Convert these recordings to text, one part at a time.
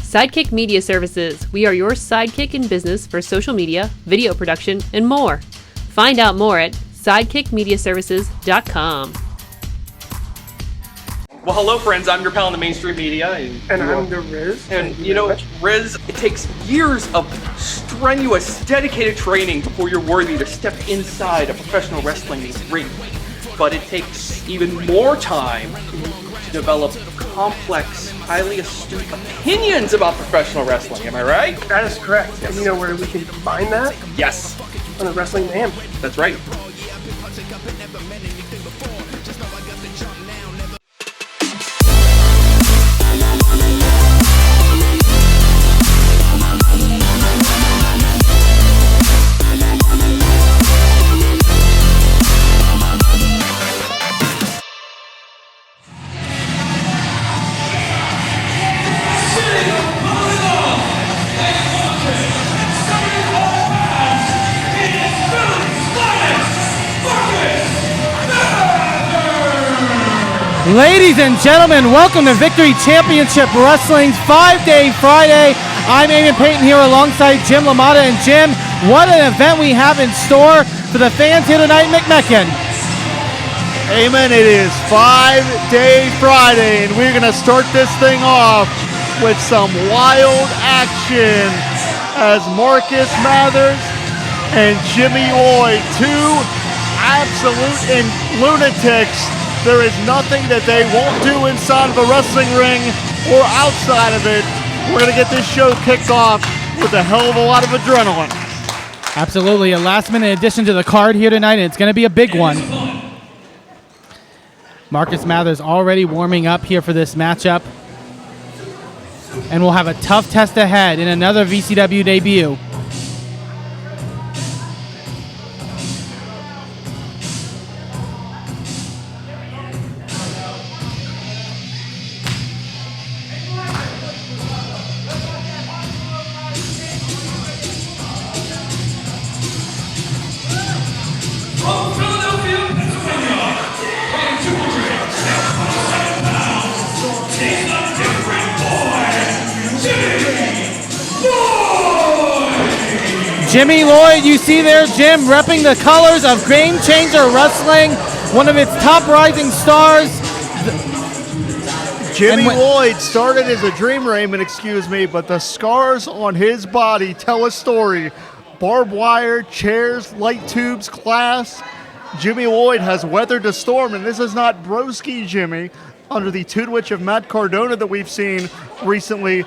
Sidekick Media Services. We are your sidekick in business for social media, video production, and more. Find out more at sidekickmediaservices.com. Well, hello, friends. I'm your pal in the mainstream media. And I'm the Riz. And you know, Riz, it takes years of strenuous, dedicated training before you're worthy to step inside a professional wrestling ring. But it takes even more time to develop complex, highly astute opinions about professional wrestling. Am I right? That is correct. And you know where we can combine that? Yes. On the Wrestling Mayhem. That's right. Ladies and gentlemen, welcome to Victory Championship Wrestling's 5 Day Friday. I'm Eamon Payton here alongside Jim LaMotta. And Jim, what an event we have in store for the fans here tonight in McMecken. Amen. It is 5 Day Friday, and we're going to start this thing off with some wild action as Marcus Mathers and Jimmy Lloyd, two absolute lunatics. There is nothing that they won't do inside of a wrestling ring or outside of it. We're going to get this show kicked off with a hell of a lot of adrenaline. Absolutely. A last-minute addition to the card here tonight, and it's going to be a big one. Marcus Mathers already warming up here for this matchup. And we'll have a tough test ahead in another VCW debut. Jimmy Lloyd, you see there, Jim, repping the colors of Game Changer Wrestling, one of its top rising stars. Jimmy Lloyd started as a Dream Raymond, but the scars on his body tell a story. Barbed wire, chairs, light tubes, glass. Jimmy Lloyd has weathered the storm, and this is not Broski Jimmy under the tutelage of Matt Cardona that we've seen recently.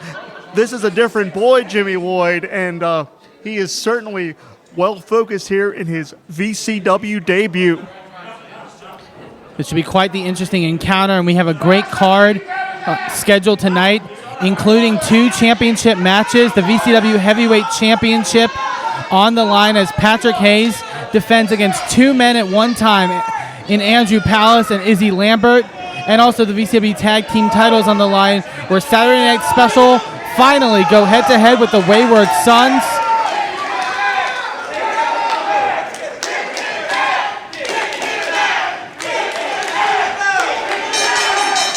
This is a different boy, Jimmy Lloyd, and he is certainly well-focused here in his VCW debut. This should be quite the interesting encounter, and we have a great card scheduled tonight, including two championship matches. The VCW Heavyweight Championship on the line as Patrick Hayes defends against two men at one time in Andrew Palace and Izzy Lambert, and also the VCW Tag Team titles on the line, where Saturday Night Special finally go head-to-head with the Wayward Sons.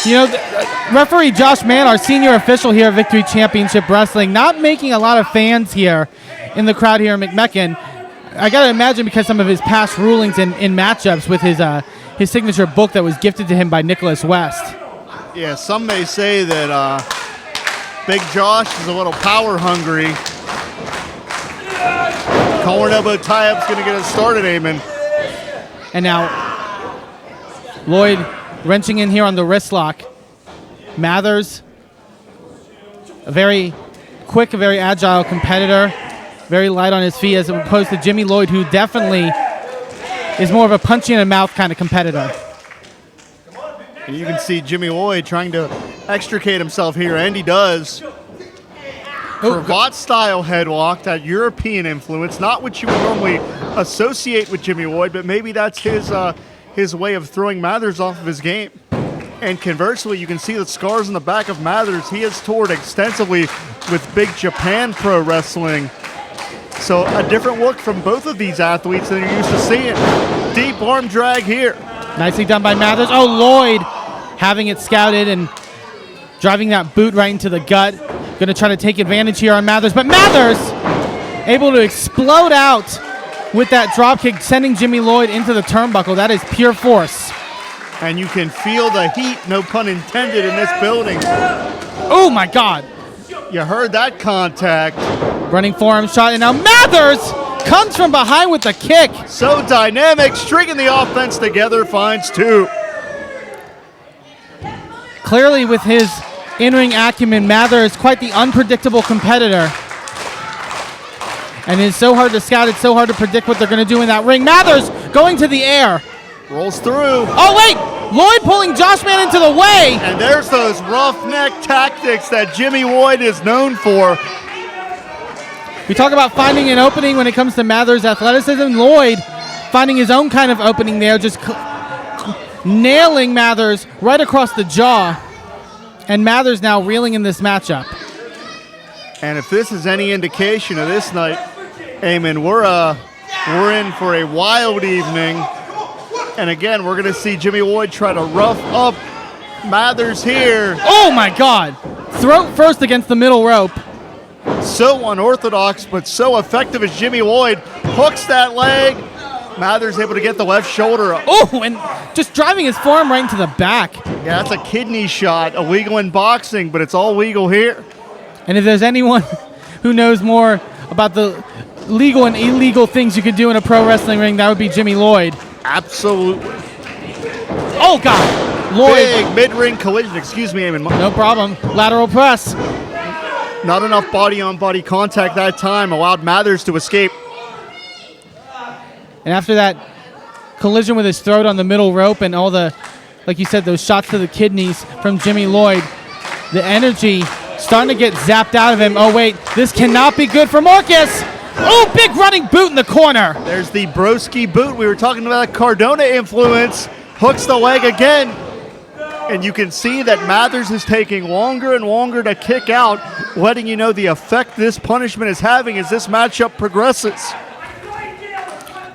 You know, referee Josh Mann, our senior official here at Victory Championship Wrestling, not making a lot of fans here in the crowd here in McMecken. I got to imagine because some of his past rulings in matchups with his signature book that was gifted to him by Nicholas West. Yeah, some may say that Big Josh is a little power hungry. Collar and elbow tie-up's going to get us started, Eamon. And now Lloyd wrenching in here on the wrist lock. Mathers, a very quick, a very agile competitor, very light on his feet, as opposed to Jimmy Lloyd, who definitely is more of a punch-in-the-mouth kind of competitor. And you can see Jimmy Lloyd trying to extricate himself here, and he does. Cravat-style headlock, that European influence, not what you would normally associate with Jimmy Lloyd, but maybe that's his way of throwing Mathers off of his game. And conversely, you can see the scars on the back of Mathers. He has toured extensively with Big Japan Pro Wrestling. So a different look from both of these athletes than you're used to seeing. Deep arm drag here. Nicely done by Mathers. Oh, Lloyd having it scouted and driving that boot right into the gut. Going to try to take advantage here on Mathers, but Mathers able to explode out with that drop kick, sending Jimmy Lloyd into the turnbuckle. That is pure force. And you can feel the heat, no pun intended, in this building. Oh my God. You heard that contact. Running forearm shot, and now Mathers comes from behind with the kick. So dynamic, stringing the offense together, finds 2. Clearly with his in-ring acumen, Mathers quite the unpredictable competitor. And it's so hard to scout, it's so hard to predict what they're going to do in that ring. Mathers going to the air. Rolls through. Oh wait, Lloyd pulling Josh Man into the way. And there's those roughneck tactics that Jimmy Lloyd is known for. We talk about finding an opening when it comes to Mathers' athleticism. Lloyd finding his own kind of opening there, just nailing Mathers right across the jaw. And Mathers now reeling in this matchup. And if this is any indication of this night, Eamon, we're in for a wild evening. And again, we're going to see Jimmy Lloyd try to rough up Mathers here. Oh my God! Throat first against the middle rope. So unorthodox, but so effective as Jimmy Lloyd hooks that leg. Mathers able to get the left shoulder up. Oh, and just driving his forearm right into the back. Yeah, that's a kidney shot. Illegal in boxing, but it's all legal here. And if there's anyone who knows more about the legal and illegal things you could do in a pro wrestling ring, that would be Jimmy Lloyd. Absolutely. Oh, God. Lloyd. Big mid-ring collision. Excuse me, Eamon. No problem. Lateral press. Not enough body-on-body contact that time. Allowed Mathers to escape. And after that collision with his throat on the middle rope and all the, like you said, those shots to the kidneys from Jimmy Lloyd, the energy starting to get zapped out of him. Oh, wait. This cannot be good for Marcus. Oh, big running boot in the corner. There's the broski boot. We were talking about that Cardona influence. Hooks the leg again. And you can see that Mathers is taking longer and longer to kick out, letting you know the effect this punishment is having as this matchup progresses.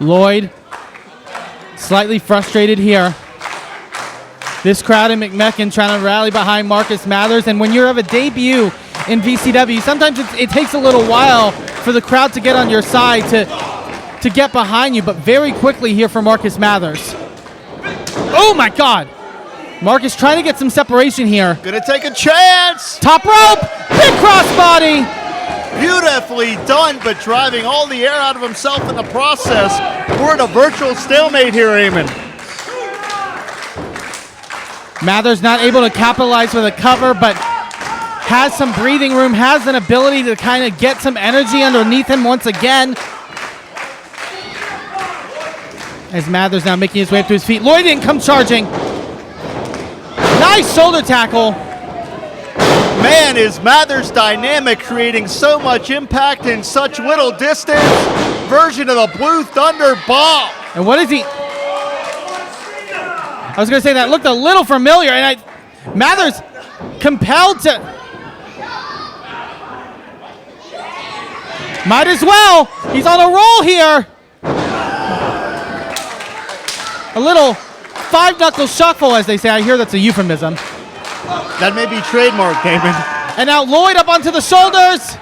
Lloyd slightly frustrated here. This crowd in McMecken trying to rally behind Marcus Mathers. And when you have a debut in VCW, sometimes it takes a little while for the crowd to get on your side, to get behind you. But very quickly here for Marcus Mathers. Oh, my God. Marcus trying to get some separation here. Gonna take a chance. Top rope. Big crossbody. Beautifully done, but driving all the air out of himself in the process. We're in a virtual stalemate here, Eamon. Mathers not able to capitalize with a cover, but has some breathing room, has an ability to kind of get some energy underneath him once again. As Mathers now making his way up to his feet. Lloyd didn't come charging. Nice shoulder tackle. Man, is Mathers dynamic, creating so much impact in such little distance. Version of the Blue Thunder Bomb. And what is he? I was going to say that looked a little familiar, and Mathers compelled to. Might as well. He's on a roll here. A little five-knuckle shuffle, as they say. I hear that's a euphemism. That may be trademark, Damon. And now Lloyd up onto the shoulders.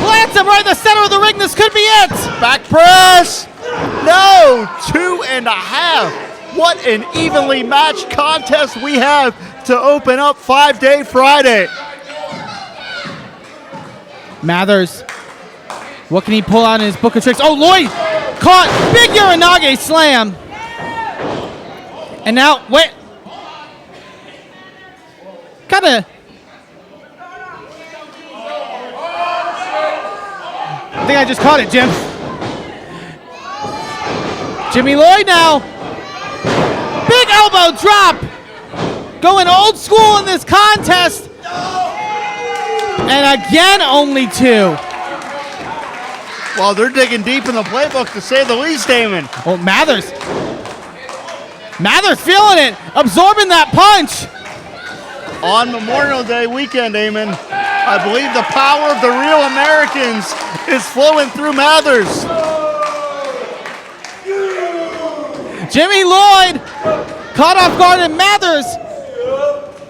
Plants him right in the center of the ring. This could be it. Back press. No, 2.5. What an evenly matched contest we have to open up 5 Day Friday. Mathers, what can he pull out in his book of tricks? Oh, Lloyd caught. Big Uranage slam. And now, wait. Kinda. I think I just caught it, Jim. Jimmy Lloyd now. Big elbow drop. Going old school in this contest. And again, only 2. Well, they're digging deep in the playbook, to say the least, Damon. Oh, Mathers feeling it. Absorbing that punch. On Memorial Day weekend, Eamon, I believe the power of the real Americans is flowing through Mathers. Jimmy Lloyd caught off guard, and Mathers.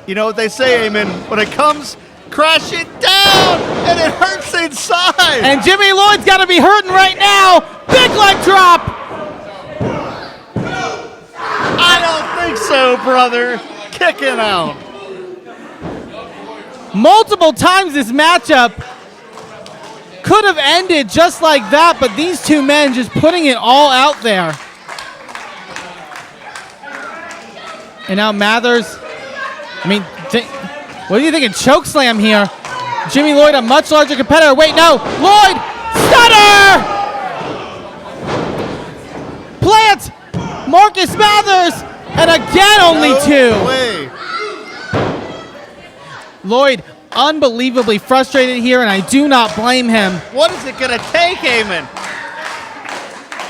You know what they say, Eamon, when it comes crashing down, and it hurts inside. And Jimmy Lloyd's got to be hurting right now. Big leg drop. I don't think so, brother. Kicking out. Multiple times this matchup could have ended just like that, but these two men just putting it all out there. And now Mathers, what do you think of chokeslam here? Jimmy Lloyd, a much larger competitor. Wait, no, Lloyd, stunner! Plant, Marcus Mathers, and again only two. Way. Lloyd, unbelievably frustrated here, and I do not blame him. What is it going to take, Eamon?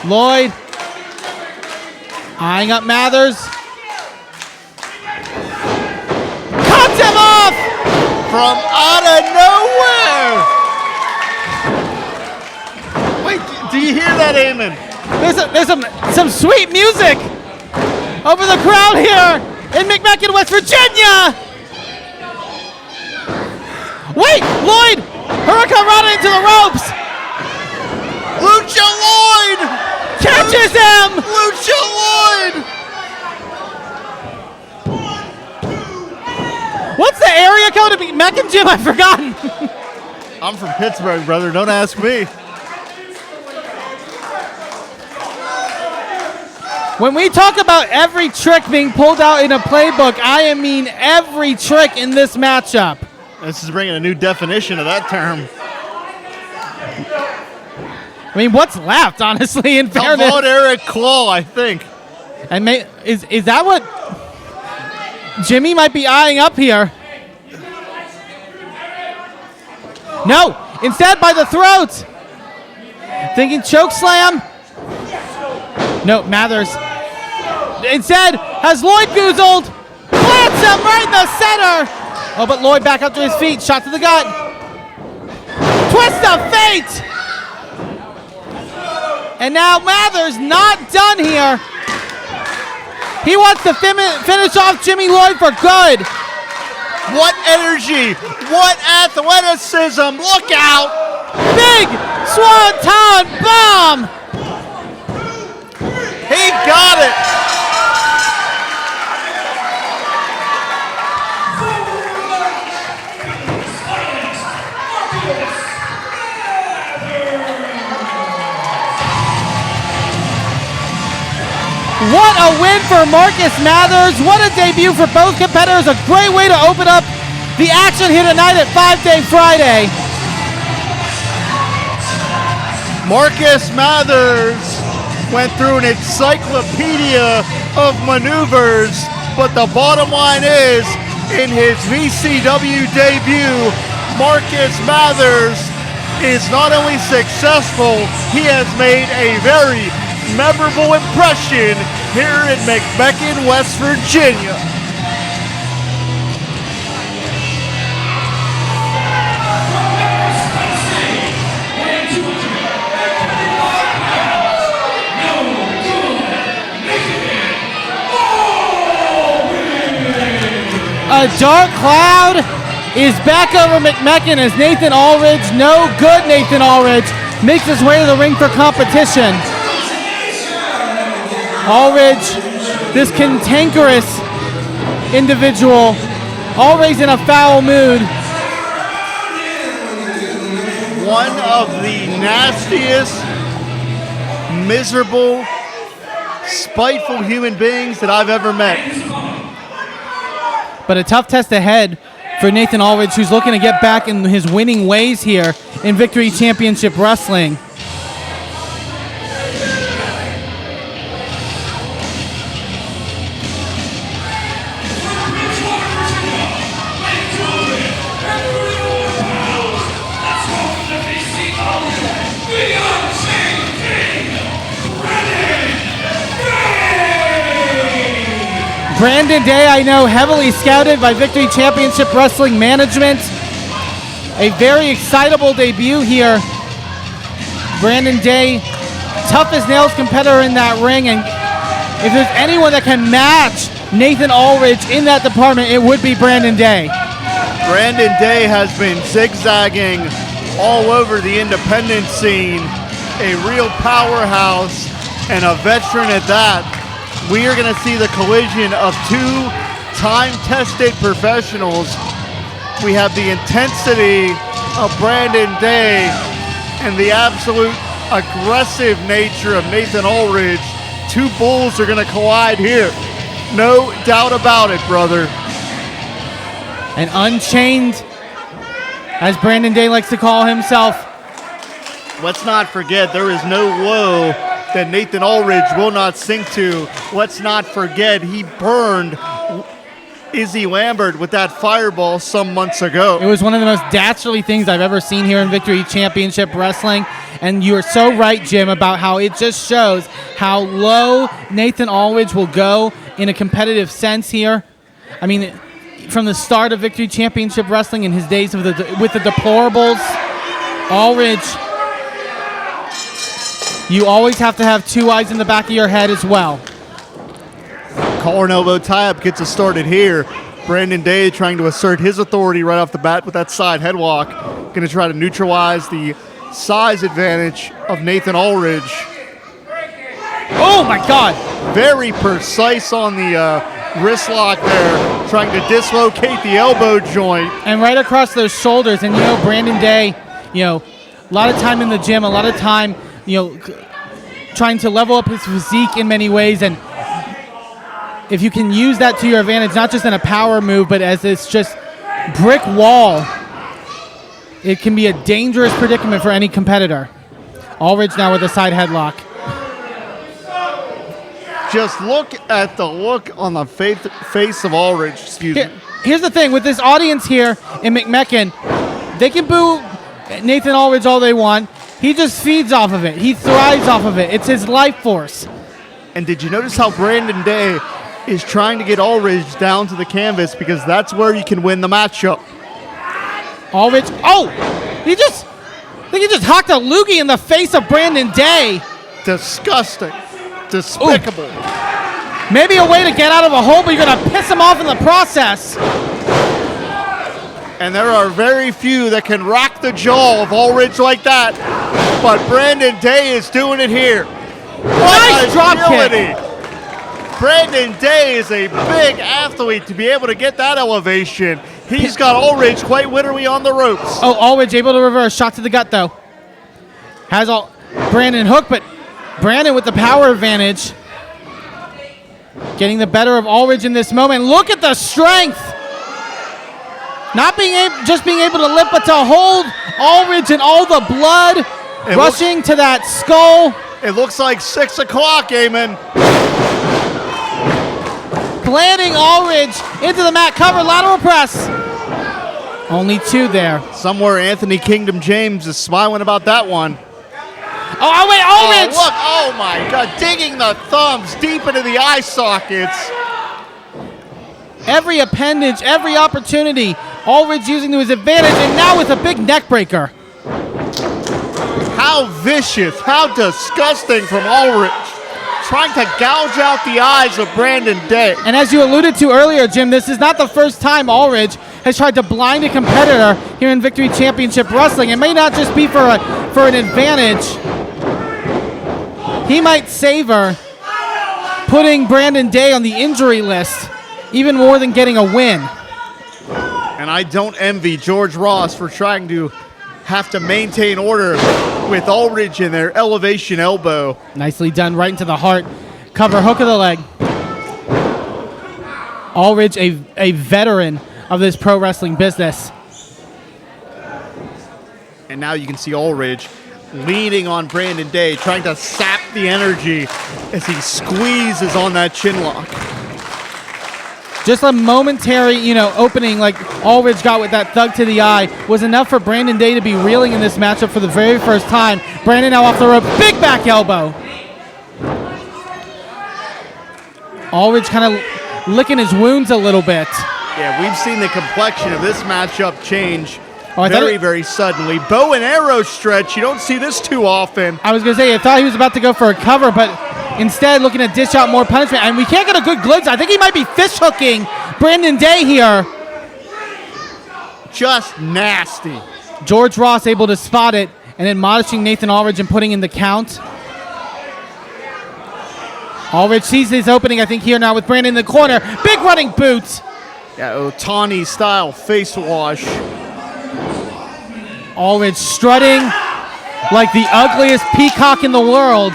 Lloyd, eyeing up Mathers. Cuts him off! From out of nowhere! Wait, do you hear that, Eamon? There's some sweet music over the crowd here in McMecken, West Virginia! Wait, Lloyd! Hurricane Rana into the ropes! Lucha Lloyd! Catches him! Lucha Lloyd! What's the area code of McMecken, Jim? I've forgotten. I'm from Pittsburgh, brother. Don't ask me. When we talk about every trick being pulled out in a playbook, I mean every trick in this matchup. This is bringing a new definition of that term. I mean, what's left, honestly, in How fairness? about Eric Claw, I think. And is that what Jimmy might be eyeing up here? No, instead by the throat. Thinking choke slam. No, Mathers. Instead, has Lloyd goozled. Plants him right in the center. Oh, but Lloyd back up to his feet. Shot to the gut. Twist of fate. And now Mathers not done here. He wants to finish off Jimmy Lloyd for good. What energy. What athleticism. Look out. Big Swanton bomb. He got it. What a win for Marcus Mathers. What a debut for both competitors. A great way to open up the action here tonight at 5 Day Friday. Marcus Mathers went through an encyclopedia of maneuvers, but the bottom line is, in his VCW debut, Marcus Mathers is not only successful, he has made a very memorable impression here in McMecken, West Virginia. A dark cloud is back over McMecken as Nathan Aulridge, no good Nathan Aulridge, makes his way to the ring for competition. Aulridge, this cantankerous individual, always in a foul mood. One of the nastiest, miserable, spiteful human beings that I've ever met. But a tough test ahead for Nathan Aulridge, who's looking to get back in his winning ways here in Victory Championship Wrestling. Brandon Day, I know, heavily scouted by Victory Championship Wrestling Management. A very excitable debut here. Brandon Day, tough as nails competitor in that ring, and if there's anyone that can match Nathan Aulridge in that department, it would be Brandon Day. Brandon Day has been zigzagging all over the independent scene, a real powerhouse and a veteran at that. We are going to see the collision of two time-tested professionals. We have the intensity of Brandon Day and the absolute aggressive nature of Nathan Aulridge. Two bulls are going to collide here. No doubt about it, brother. And Unchained, as Brandon Day likes to call himself. Let's not forget, there is no low that Nathan Aulridge will not sink to. Let's not forget, he burned Izzy Lambert with that fireball some months ago. It was one of the most dastardly things I've ever seen here in Victory Championship Wrestling. And you are so right, Jim, about how it just shows how low Nathan Aulridge will go in a competitive sense here. I mean, from the start of Victory Championship Wrestling in his days with the deplorables, Aulridge, you always have to have two eyes in the back of your head as well. Collar and elbow tie-up gets us started here. Brandon Day trying to assert his authority right off the bat with that side headlock. Going to try to neutralize the size advantage of Nathan Aulridge. Oh my God! Very precise on the wrist lock there, trying to dislocate the elbow joint. And right across those shoulders. And, Brandon Day, a lot of time in the gym, a lot of time, trying to level up his physique in many ways. And if you can use that to your advantage, not just in a power move, but as it's just brick wall, it can be a dangerous predicament for any competitor. Aulridge now with a side headlock. Just look at the look on the face of Aulridge. Excuse me. Here's the thing with this audience here in McMecken, they can boo Nathan Aulridge all they want. He just feeds off of it. He thrives off of it. It's his life force. And did you notice how Brandon Day is trying to get Aulridge down to the canvas, because that's where you can win the matchup. Aulridge, he just hocked a loogie in the face of Brandon Day. Disgusting. Despicable. Ooh. Maybe a way to get out of a hole, but you're going to piss him off in the process. And there are very few that can rock the jaw of Aulridge like that, but Brandon Day is doing it here. Nice drop kick. Brandon Day is a big athlete to be able to get that elevation. He's got Aulridge quite literally on the ropes. Aulridge able to reverse. Shot to the gut, though. Has Brandon hooked, but Brandon with the power advantage. Getting the better of Aulridge in this moment. Look at the strength. Not being able to lift, but to hold Aulridge and all the blood rushing to that skull. It looks like 6 o'clock, Eamon. Landing Aulridge into the mat cover, lateral press. Only 2 there. Somewhere Anthony Kingdom James is smiling about that one. Wait, Aulridge! Look, oh my God, digging the thumbs deep into the eye sockets. Every appendage, every opportunity, Aulridge using to his advantage, and now with a big neck breaker. How vicious, how disgusting from Aulridge. Trying to gouge out the eyes of Brandon Day. And as you alluded to earlier, Jim, this is not the first time Aulridge has tried to blind a competitor here in Victory Championship Wrestling. It may not just be for an advantage. He might savor putting Brandon Day on the injury list even more than getting a win. And I don't envy George Ross for trying to have to maintain order with Aulridge in their elevation elbow. Nicely done, right into the heart. Cover, hook of the leg. Aulridge, a veteran of this pro wrestling business. And now you can see Aulridge leaning on Brandon Day, trying to sap the energy as he squeezes on that chin lock. Just a momentary, opening like Aulridge got with that thug to the eye was enough for Brandon Day to be reeling in this matchup for the very first time. Brandon now off the rope, big back elbow. Aulridge kind of licking his wounds a little bit. Yeah, we've seen the complexion of this matchup change very, very suddenly. Bow and arrow stretch, you don't see this too often. I was going to say, I thought he was about to go for a cover, but instead looking to dish out more punishment. And we can't get a good glimpse. I think he might be fish hooking Brandon Day here. just nasty. George Ross able to spot it and admonishing Nathan Aulridge and putting in the count. Aulridge sees his opening, I think, here now with Brandon in the corner. Big running boots. Yeah, Otani style face wash. Aulridge strutting like the ugliest peacock in the world.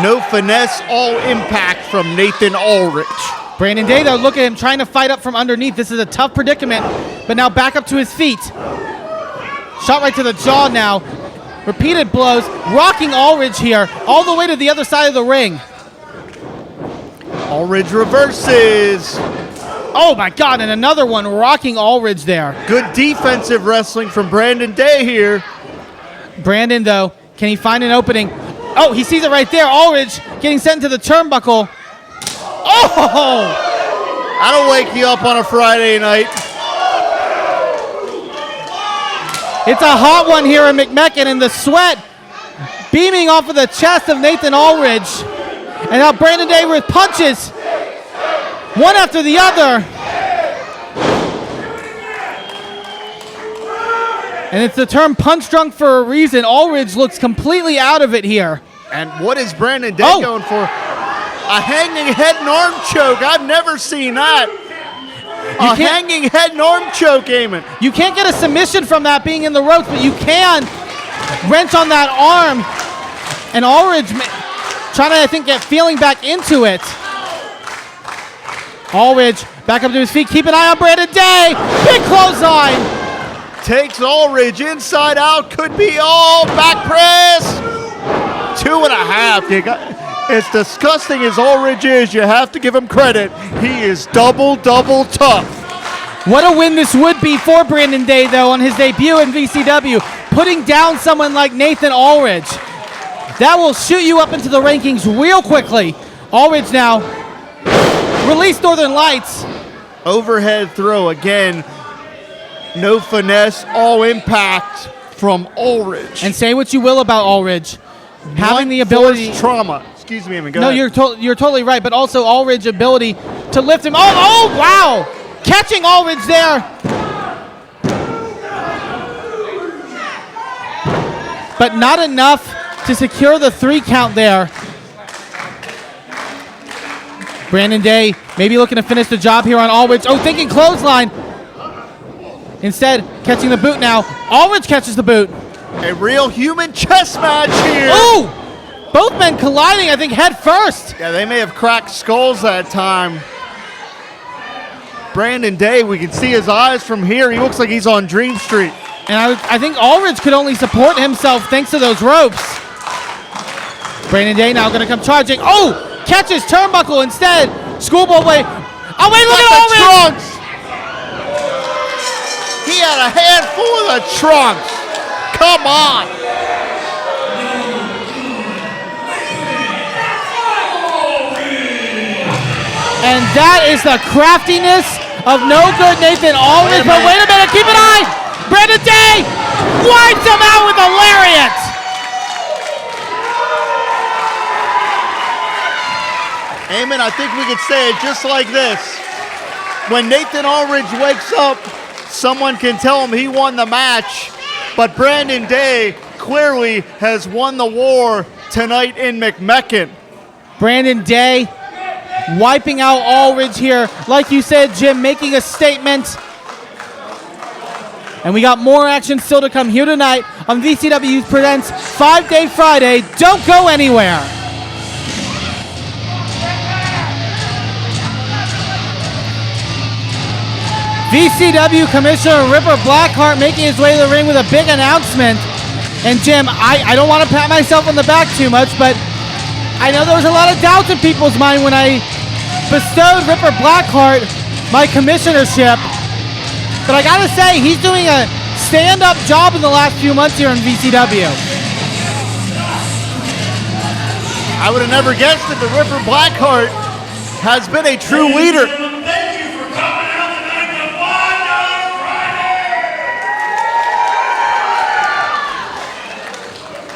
No finesse, all impact from Nathan Aulridge. Brandon Day, though, look at him trying to fight up from underneath. This is a tough predicament, but now back up to his feet. Shot right to the jaw now. Repeated blows, rocking Aulridge here all the way to the other side of the ring. Aulridge reverses. Oh my God, and another one rocking Aulridge there. Good defensive wrestling from Brandon Day here. Brandon, though, can he find an opening? Oh, he sees it right there. Aulridge getting sent into the turnbuckle. Oh! That'll wake you up on a Friday night. It's a hot one here in McMecken, and the sweat beaming off of the chest of Nathan Aulridge. And now Brandon Day with punches, one after the other. And it's the term punch drunk for a reason. Aulridge looks completely out of it here. And what is Brandon Day going for? A hanging head and arm choke. I've never seen that. A hanging head and arm choke, Eamon. You can't get a submission from that being in the ropes, but you can wrench on that arm. And Aulridge trying to, I think, get feeling back into it. Aulridge back up to his feet. Keep an eye on Brandon Day. Big clothesline. Takes Aulridge inside out. Could be all. Back press. 2.5. As disgusting as Aulridge is, you have to give him credit. He is double tough. What a win this would be for Brandon Day, though, on his debut in VCW. Putting down someone like Nathan Aulridge. That will shoot you up into the rankings real quickly. Aulridge now. Release Northern Lights. Overhead throw again. No finesse, all impact from Aulridge. And say what you will about Aulridge. Having the ability. Trauma. Excuse me, go no, ahead. you're totally right, but also Aulridge's ability to lift him. Oh, wow! Catching Aulridge there. But not enough to secure the 3 count there. Brandon Day maybe looking to finish the job here on Aulridge. Oh, thinking clothesline. Instead, catching the boot now. Aulridge catches the boot. A real human chess match here. Ooh! Both men colliding, I think, head first. Yeah, they may have cracked skulls that time. Brandon Day, we can see his eyes from here. He looks like he's on Dream Street. And I think Aulridge could only support himself thanks to those ropes. Brandon Day now going to come charging. Oh! Catches turnbuckle instead. Schoolboy way. Oh, wait, look at Aulridge! Trunks. He had a handful of the trunks. Come on. And that is the craftiness of no good Nathan Aulridge. But wait a minute, keep an eye. Brandon Day wipes him out with a lariat. Eamon, I think we could say it just like this. When Nathan Aulridge wakes up, someone can tell him he won the match. But Brandon Day clearly has won the war tonight in McMecken. Brandon Day wiping out Aulridge here. Like you said, Jim, making a statement. And we got more action still to come here tonight on VCW Presents 5 Day Friday. Don't go anywhere. VCW Commissioner Ripper Blackheart making his way to the ring with a big announcement. And Jim, I don't want to pat myself on the back too much, but I know there was a lot of doubts in people's mind when I bestowed Ripper Blackheart my commissionership. But I gotta say, he's doing a stand-up job in the last few months here in VCW. I would have never guessed that the Ripper Blackheart has been a true leader. Thank you for coming out tonight to Five Day Friday.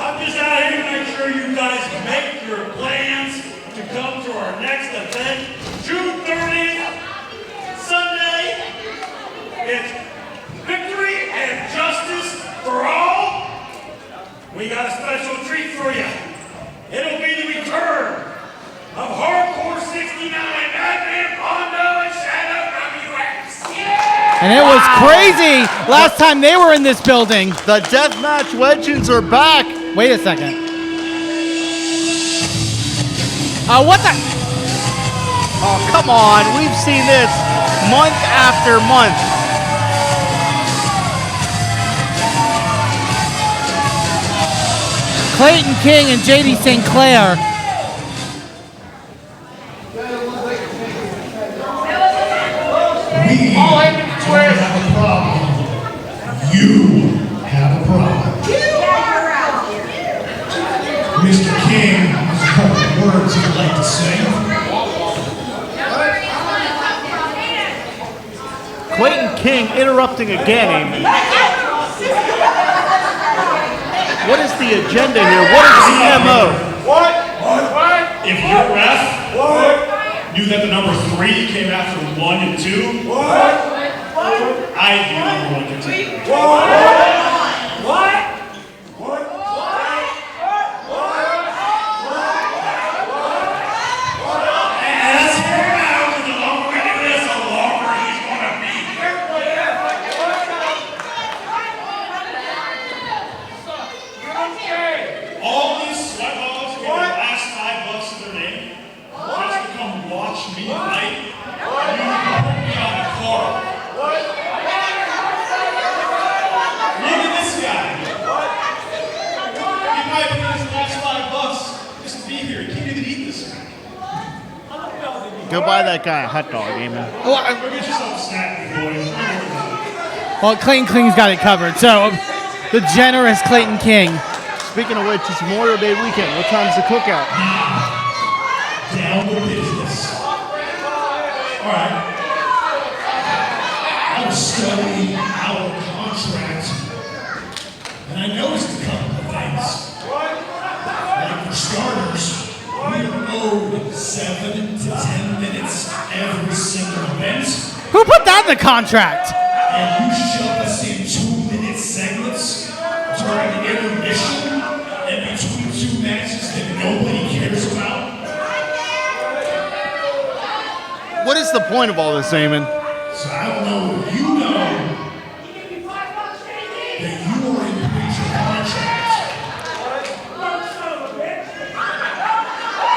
I'm just out here to make sure you guys make your plans to come to our next event, June 30th, Sunday. It's Victory we got a special treat for you. It'll be the return of Hardcore 69, Batman, Kongo, and Shadow WX. Yeah! And it was crazy last time they were in this building. The Deathmatch Legends are back. Wait a second. What the? Oh, come on. We've seen this month after month. Clayton King and JD St. Clair. We don't have a problem. You have a problem. Mr. King has a couple of words he'd like to say. Clayton King interrupting again. What is the agenda here? What is the MO? What? If your ref knew that the number 3 came after 1 and 2, I'd be number 1 and 2. And let's hear him out, because the longer we do this, the longer he's going to be. All these sweat balls get the last $5 of their name just to come watch me fight. You put me on the card. Look at this guy. He might pay his last $5 just to be here. He can't even eat this thing. Go buy that guy a hot dog, Eamon. Go get yourself a snack, boy. Well, Clayton King's got it covered. So, the generous Clayton King. Speaking of which, it's Memorial Day weekend. What time's the cookout? Down to business. All right. I was studying our contract, and I noticed a couple of things. Like for starters, we are owed 7 to 10 minutes every single event, Who put that in the contract? and you shove us in 2-minute segments during the intermission and between 2 matches that nobody cares about. What is the point of all this, Eamon? So I don't know if you know that you are in breach of contract.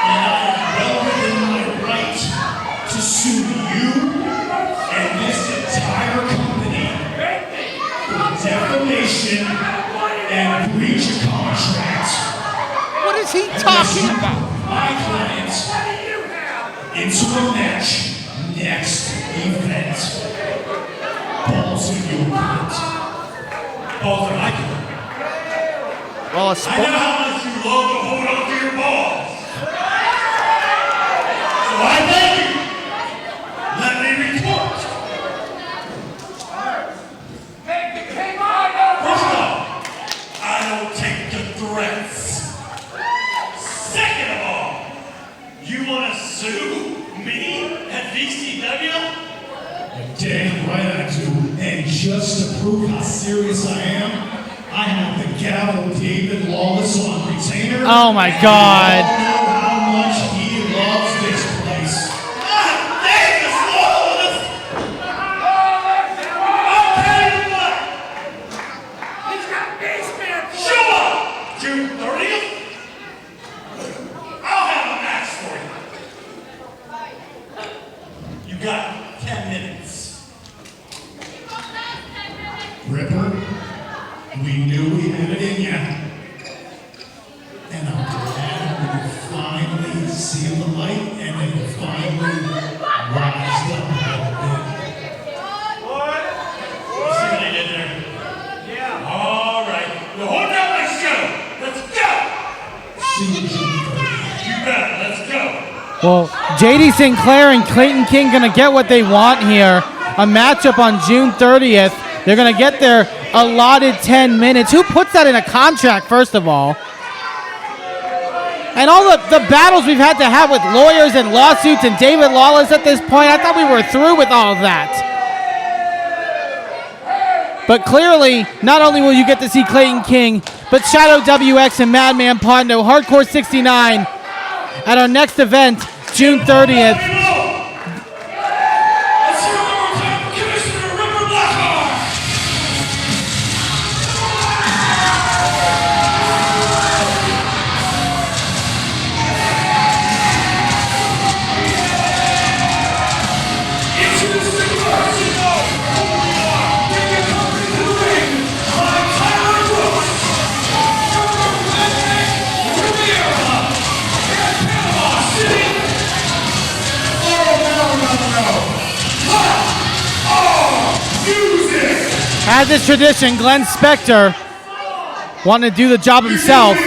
And I am well within my right to sue you and this entire company for defamation and breach of contract. What is he talking about? My client into a match next event. Balls in your court. Balls in my court. Well, I know how much you love to hold on to your balls. So I thank you. Let me report. First off, I don't take the threats. Second of all, you want to sue me at VCW? Damn right I do. And just to prove how serious I am, I have the gavel David Lawless on retainer. Oh my God. And you all know how much he loves this place. God dang this Lawless! I'll tell you what! He's got Beastman! Show up! June 30th? I'll have a match for you. You got 10 minutes. Ripper, we knew we had it in ya. And I'm glad when you finally see the light and then you finally rise up a little bit. You see what I did there? Yeah. All right. Now hold down my show. Let's go. See you, Jimmy. You bet. Let's go. Well, JD St. Clair and Clayton King gonna get what they want here. A matchup on June 30th. They're gonna get their allotted 10 minutes. Who puts that in a contract, first of all? And all the battles we've had to have with lawyers and lawsuits and David Lawless at this point, I thought we were through with all of that. But clearly, not only will you get to see Clayton King, but Shadow WX and Madman Pondo, Hardcore 69, at our next event, June 30th. As is tradition, Glenn Spector wanted to do the job himself.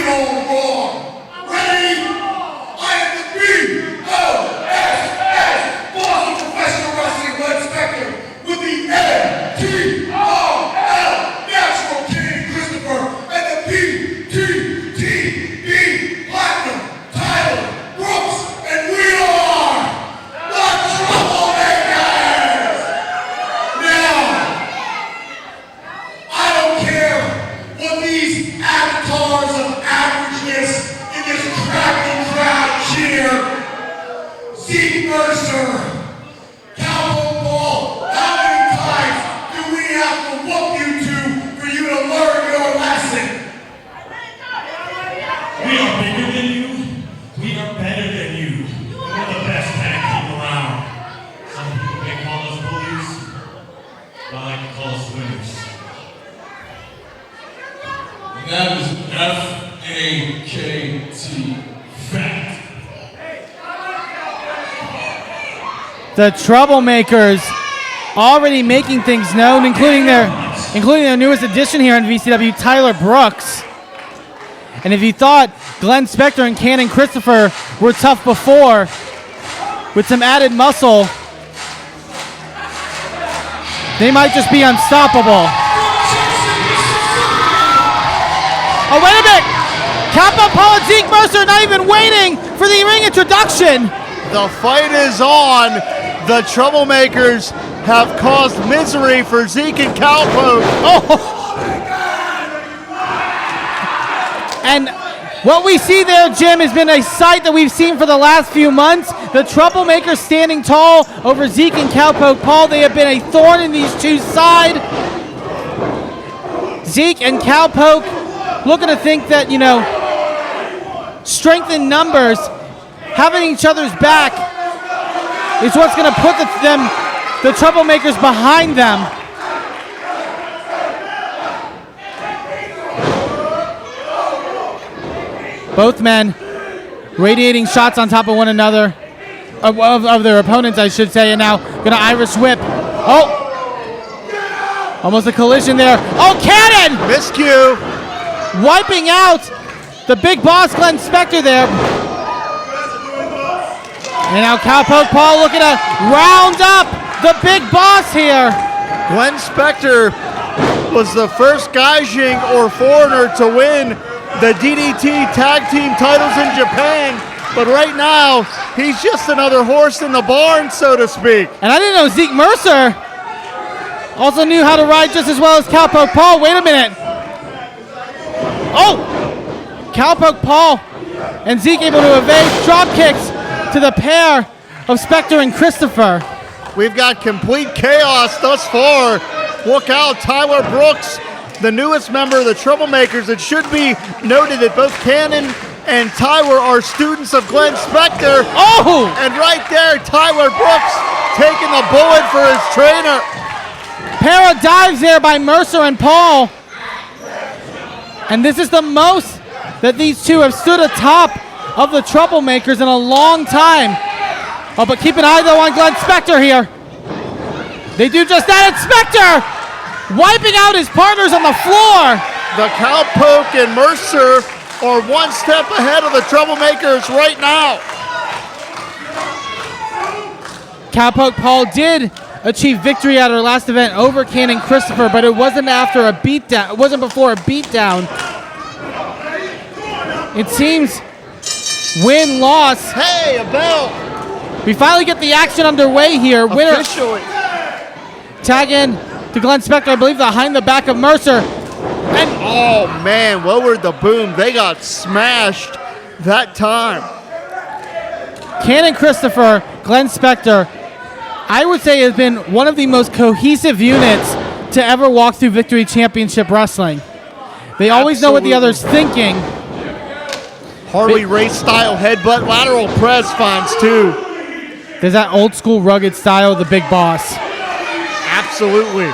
Zeke, Mercer, Cowpoke, how many times do we have to whoop you two for you to learn your lesson? We are bigger than you. We are better than you. We're the best tag team around. Some people may call us bullies, but I like to call us winners. And that is F-A-K-T, fact. The Troublemakers already making things known, including their newest addition here in VCW, Tyler Brooks. And if you thought Glenn Spector and Cannon Christopher were tough before, with some added muscle, they might just be unstoppable. Oh, wait a minute! Cowpoke, Paul, and Zeke Mercer not even waiting for the ring introduction. The fight is on. The Troublemakers have caused misery for Zeke and Cowpoke. Oh! And what we see there, Jim, has been a sight that we've seen for the last few months. The Troublemakers standing tall over Zeke and Cowpoke. Paul, they have been a thorn in these two's side. Zeke and Cowpoke looking to think that, strength in numbers, having each other's back, is what's going to put the Troublemakers behind them. Both men radiating shots on top of one another, of their opponents, I should say, and now going to Irish whip. Oh! Almost a collision there. Oh, Cannon! Miscue. Wiping out the big boss, Glenn Spector there. And now Cowpoke Paul looking to round up the big boss here. Glenn Spector was the first Gaijin or foreigner to win the DDT tag team titles in Japan. But right now, he's just another horse in the barn, so to speak. And I didn't know Zeke Mercer also knew how to ride just as well as Cowpoke Paul. Wait a minute. Oh! Cowpoke Paul and Zeke able to evade drop kicks to the pair of Spector and Christopher. We've got complete chaos thus far. Look out, Tyler Brooks, the newest member of the Troublemakers. It should be noted that both Cannon and Tyler are students of Glenn Spector. Oh! And right there, Tyler Brooks taking the bullet for his trainer. Pair of dives there by Mercer and Paul. And this is the most that these two have stood atop of the Troublemakers in a long time. Oh, but keep an eye, though, on Glenn Spector here. They do just that, and Spector wiping out his partners on the floor. The Cowpoke and Mercer are one step ahead of the Troublemakers right now. Cowpoke Paul did achieve victory at our last event over Cannon Christopher, but it wasn't after a beatdown. It wasn't before a beatdown. It seems win-loss. Hey, a bell. We finally get the action underway here. Winner Officially. tag in to Glenn Spector, I believe behind the back of Mercer. And oh man, lowered the boom. They got smashed that time. Cannon Christopher, Glenn Spector, I would say has been one of the most cohesive units to ever walk through Victory Championship Wrestling. They always know what the other's thinking. Harley Race style headbutt, lateral press finds 2. There's that old school rugged style of the big boss. Absolutely.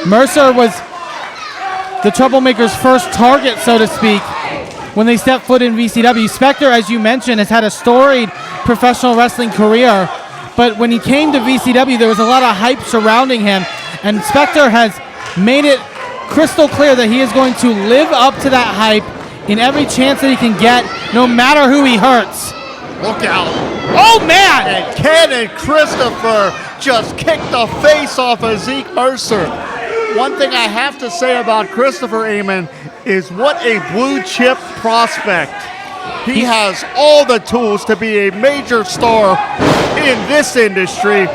Mercer was the Troublemakers' first target, so to speak, when they stepped foot in VCW. Spector, as you mentioned, has had a storied professional wrestling career, but when he came to VCW, there was a lot of hype surrounding him, and Spector has made it crystal clear that he is going to live up to that hype in every chance that he can get, no matter who he hurts. Look out. Oh, man! And Cannon Christopher just kicked the face off of Zeke Mercer. One thing I have to say about Christopher Amon is what a blue chip prospect. He has all the tools to be a major star in this industry.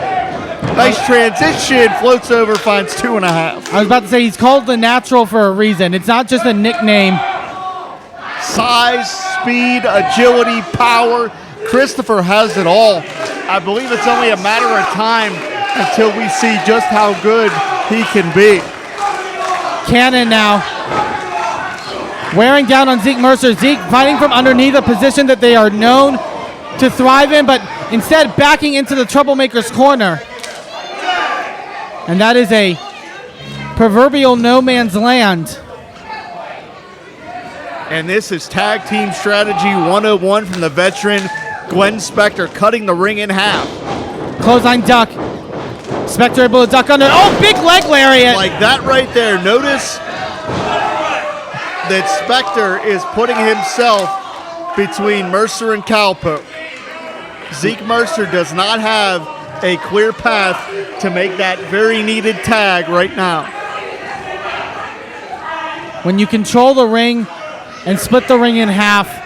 Nice transition, floats over, finds 2.5. I was about to say he's called the Natural for a reason. It's not just a nickname. Size, speed, agility, power. Christopher has it all. I believe it's only a matter of time until we see just how good he can be. Cannon now wearing down on Zeke Mercer. Zeke fighting from underneath, a position that they are known to thrive in, but instead backing into the Troublemakers' corner. And that is a proverbial no man's land. And this is Tag Team Strategy 101 from the veteran Glenn Spector, cutting the ring in half. Clothesline duck. Spector able to duck under. Oh, big leg lariat. Like that right there. Notice that Spector is putting himself between Mercer and Cowpoke. Zeke Mercer does not have a clear path to make that very needed tag right now. When you control the ring and split the ring in half,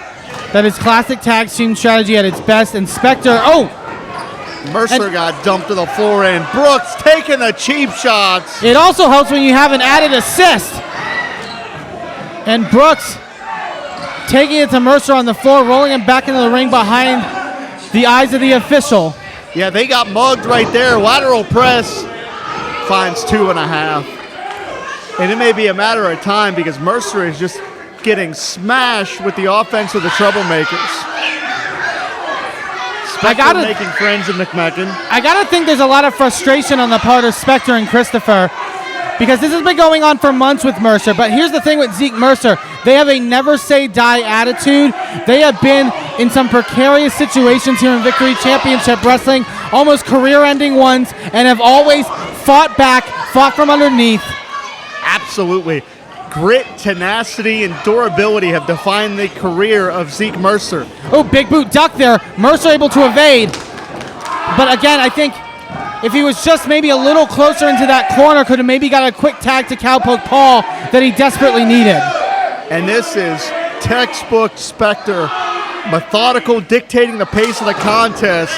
that is classic tag team strategy at its best. And Spector, Mercer got dumped to the floor, and Brooks taking the cheap shots. It also helps when you have an added assist. And Brooks taking it to Mercer on the floor, rolling him back into the ring behind the eyes of the official. Yeah, they got mugged right there. Lateral press finds 2.5. And it may be a matter of time because Mercer is just getting smashed with the offense of the Troublemakers. Spector making friends in McMecken. I gotta think there's a lot of frustration on the part of Spector and Christopher because this has been going on for months with Mercer. But here's the thing with Zeke Mercer. They have a never say die attitude. They have been in some precarious situations here in Victory Championship Wrestling, almost career-ending ones, and have always fought back, fought from underneath. Absolutely. Grit, tenacity, and durability have defined the career of Zeke Mercer. Oh, big boot duck there. Mercer able to evade. But again, I think if he was just maybe a little closer into that corner, could have maybe got a quick tag to Cowpoke Paul that he desperately needed. And this is textbook Spector, methodical, dictating the pace of the contest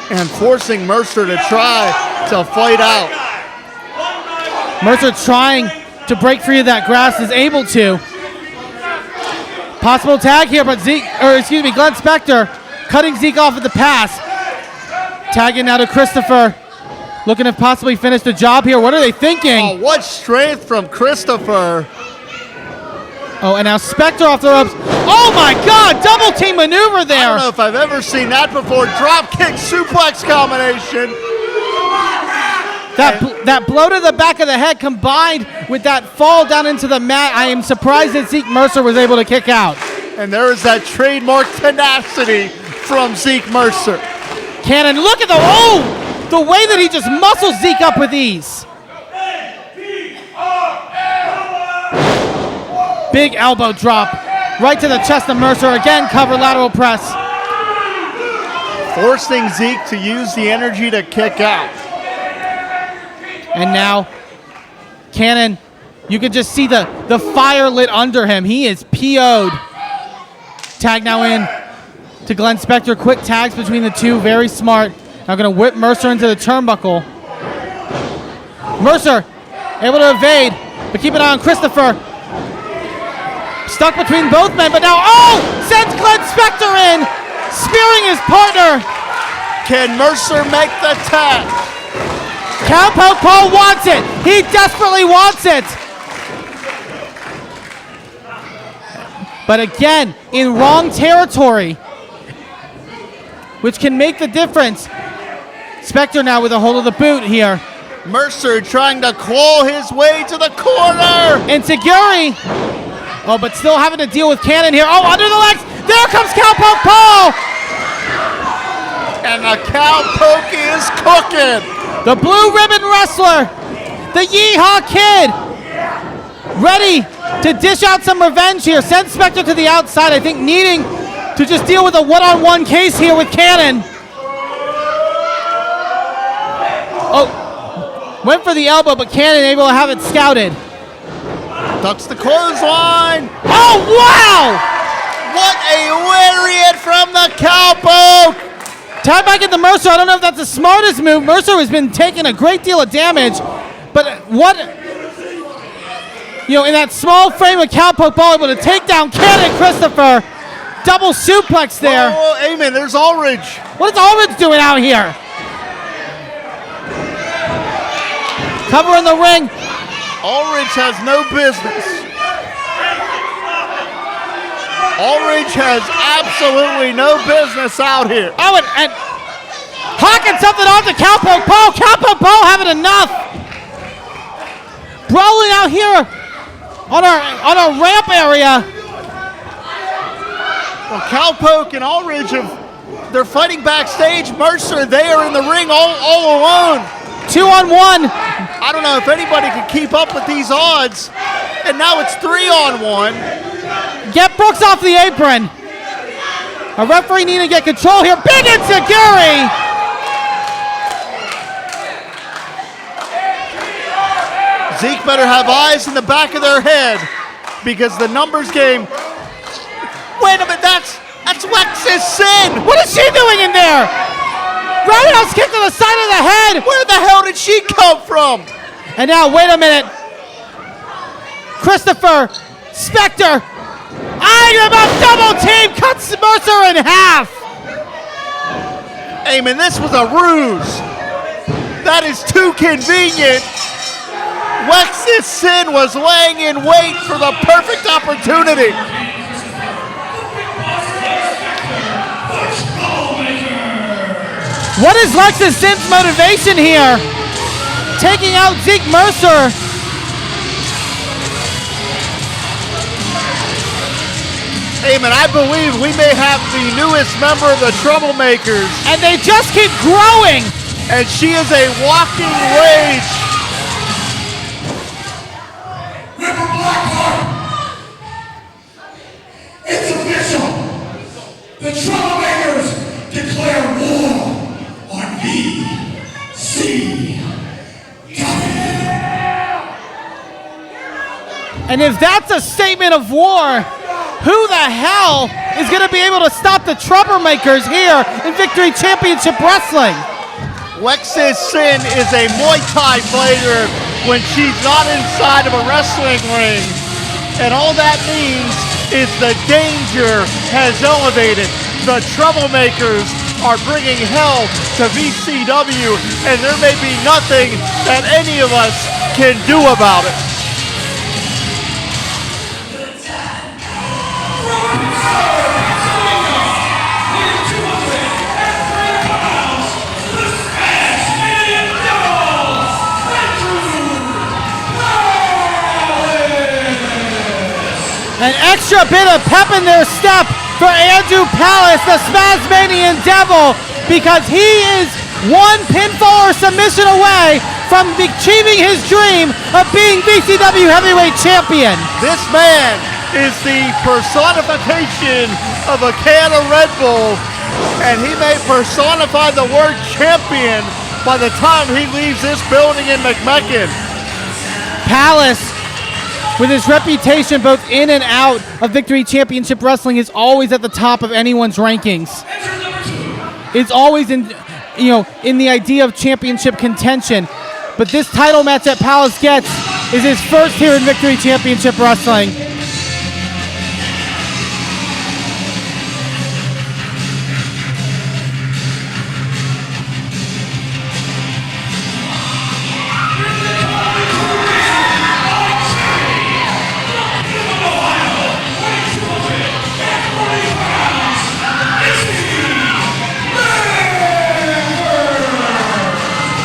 and forcing Mercer to try to fight out. Mercer trying to break free of that grass, is able to. Possible tag here, but Glenn Spector cutting Zeke off at the pass. Tagging now to Christopher, looking to possibly finish the job here. What are they thinking? Oh, what strength from Christopher. Oh, and now Spector off the ropes. Oh my God, double team maneuver there. I don't know if I've ever seen that before. Drop kick suplex combination. That blow to the back of the head combined with that fall down into the mat, I am surprised that Zeke Mercer was able to kick out. And there is that trademark tenacity from Zeke Mercer. Cannon, look at the way that he just muscles Zeke up with ease. Big elbow drop right to the chest of Mercer. Again, cover lateral press. Forcing Zeke to use the energy to kick out. And now, Cannon, you can just see the fire lit under him. He is PO'd. Tag now in to Glenn Spector. Quick tags between the two, very smart. Now going to whip Mercer into the turnbuckle. Mercer able to evade, but keep an eye on Christopher. Stuck between both men, but now, sends Glenn Spector in, spearing his partner. Can Mercer make the tag? Cowpoke Paul wants it. He desperately wants it. But again, in wrong territory, which can make the difference. Spector now with a hold of the boot here. Mercer trying to claw his way to the corner. And Seguri. But still having to deal with Cannon here. Under the legs. There comes Cowpoke Paul. And the Cowpoke is cooking. The blue ribbon wrestler. The Yeehaw Kid. Ready to dish out some revenge here. Send Spector to the outside. I think needing to just deal with a one-on-one case here with Cannon. Went for the elbow, but Cannon able to have it scouted. Ducks the clothesline. Oh, wow! What a lariat from the Cowpoke! Tie back at the Mercer. I don't know if that's the smartest move. Mercer has been taking a great deal of damage, but what... in that small frame of Cowpoke Ball able to take down Cannon Christopher. Double suplex there. Oh, amen. There's Aulridge. What is Aulridge doing out here? Cover in the ring. Aulridge has no business. Aulridge has absolutely no business out here. And hawking something off the Cowpoke Paul. Cowpoke Paul having enough. Brawling out here on our ramp area. Well, Cowpoke and Aulridge they're fighting backstage. Mercer there in the ring all alone. 2-on-1. I don't know if anybody can keep up with these odds. And now it's 3-on-1. Get Brooks off the apron. A referee needing to get control here. Big Insecurity. Zeke better have eyes in the back of their head because the numbers game. Wait a minute, that's Lex's Sin. What is she doing in there? Roundhouse kick to the side of the head. Where the hell did she come from? And now, wait a minute. Christopher, Spector, eyeing about double team, cuts Mercer in half. Hey man, this was a ruse. That is too convenient. Lex's Sin was laying in wait for the perfect opportunity. What is Lex's Sin's motivation here? Taking out Zeke Mercer. Hey man, I believe we may have the newest member of the Troublemakers. And they just keep growing. And she is a walking rage. River Blackheart! It's official! The Troublemakers declare war on VCW! And if that's a statement of war, who the hell is going to be able to stop the Troublemakers here in Victory Championship Wrestling? Lex's Sin is a Muay Thai fighter when she's not inside of a wrestling ring. And all that means is the danger has elevated. The Troublemakers are bringing hell to VCW, and there may be nothing that any of us can do about it. An extra bit of pep in their step for Andrew Palace, the Spasmanian Devil, because he is one pinfall or submission away from achieving his dream of being VCW Heavyweight Champion. This man is the personification of a can of Red Bull, and he may personify the word champion by the time he leaves this building in McMecken. Palace, with his reputation both in and out of Victory Championship Wrestling, is always at the top of anyone's rankings. It's always in the idea of championship contention. but this title match that Palace gets is his first here in Victory Championship Wrestling.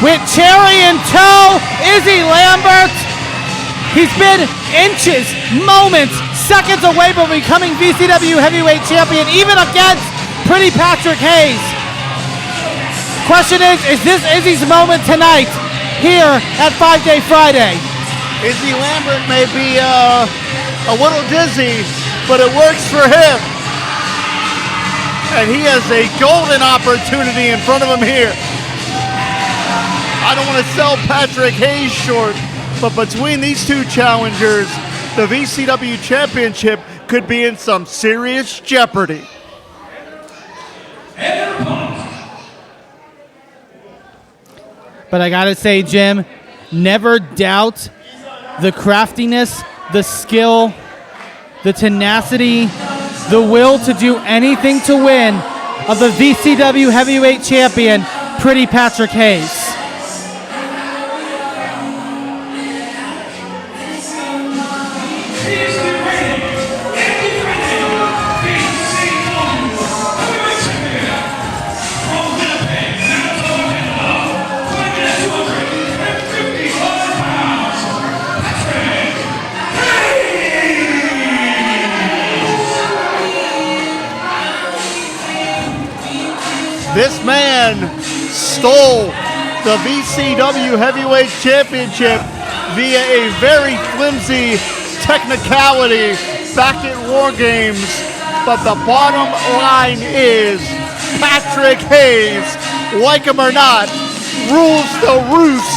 With cherry in tow, Izzy Lambert. He's been inches, moments, seconds away from becoming VCW Heavyweight Champion, even against Pretty Patrick Hayes. Question is this Izzy's moment tonight here at 5 Day Friday? Izzy Lambert may be a little dizzy, but it works for him. And he has a golden opportunity in front of him here. I don't want to sell Patrick Hayes short, but between these two challengers, the VCW Championship could be in some serious jeopardy. But I gotta say, Jim, never doubt the craftiness, the skill, the tenacity, the will to do anything to win of the VCW Heavyweight Champion, Pretty Patrick Hayes. This man stole the VCW Heavyweight Championship via a very flimsy technicality back at War Games. But the bottom line is Patrick Hayes, like him or not, rules the roost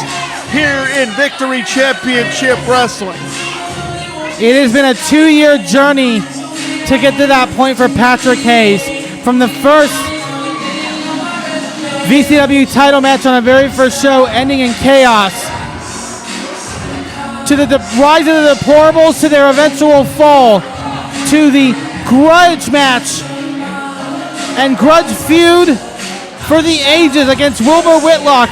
here in Victory Championship Wrestling. It has been a 2-year journey to get to that point for Patrick Hayes. From the first VCW title match on our very first show ending in chaos, to the rise of the Deplorables, to their eventual fall, to the grudge match and grudge feud for the ages against Wilbur Whitlock.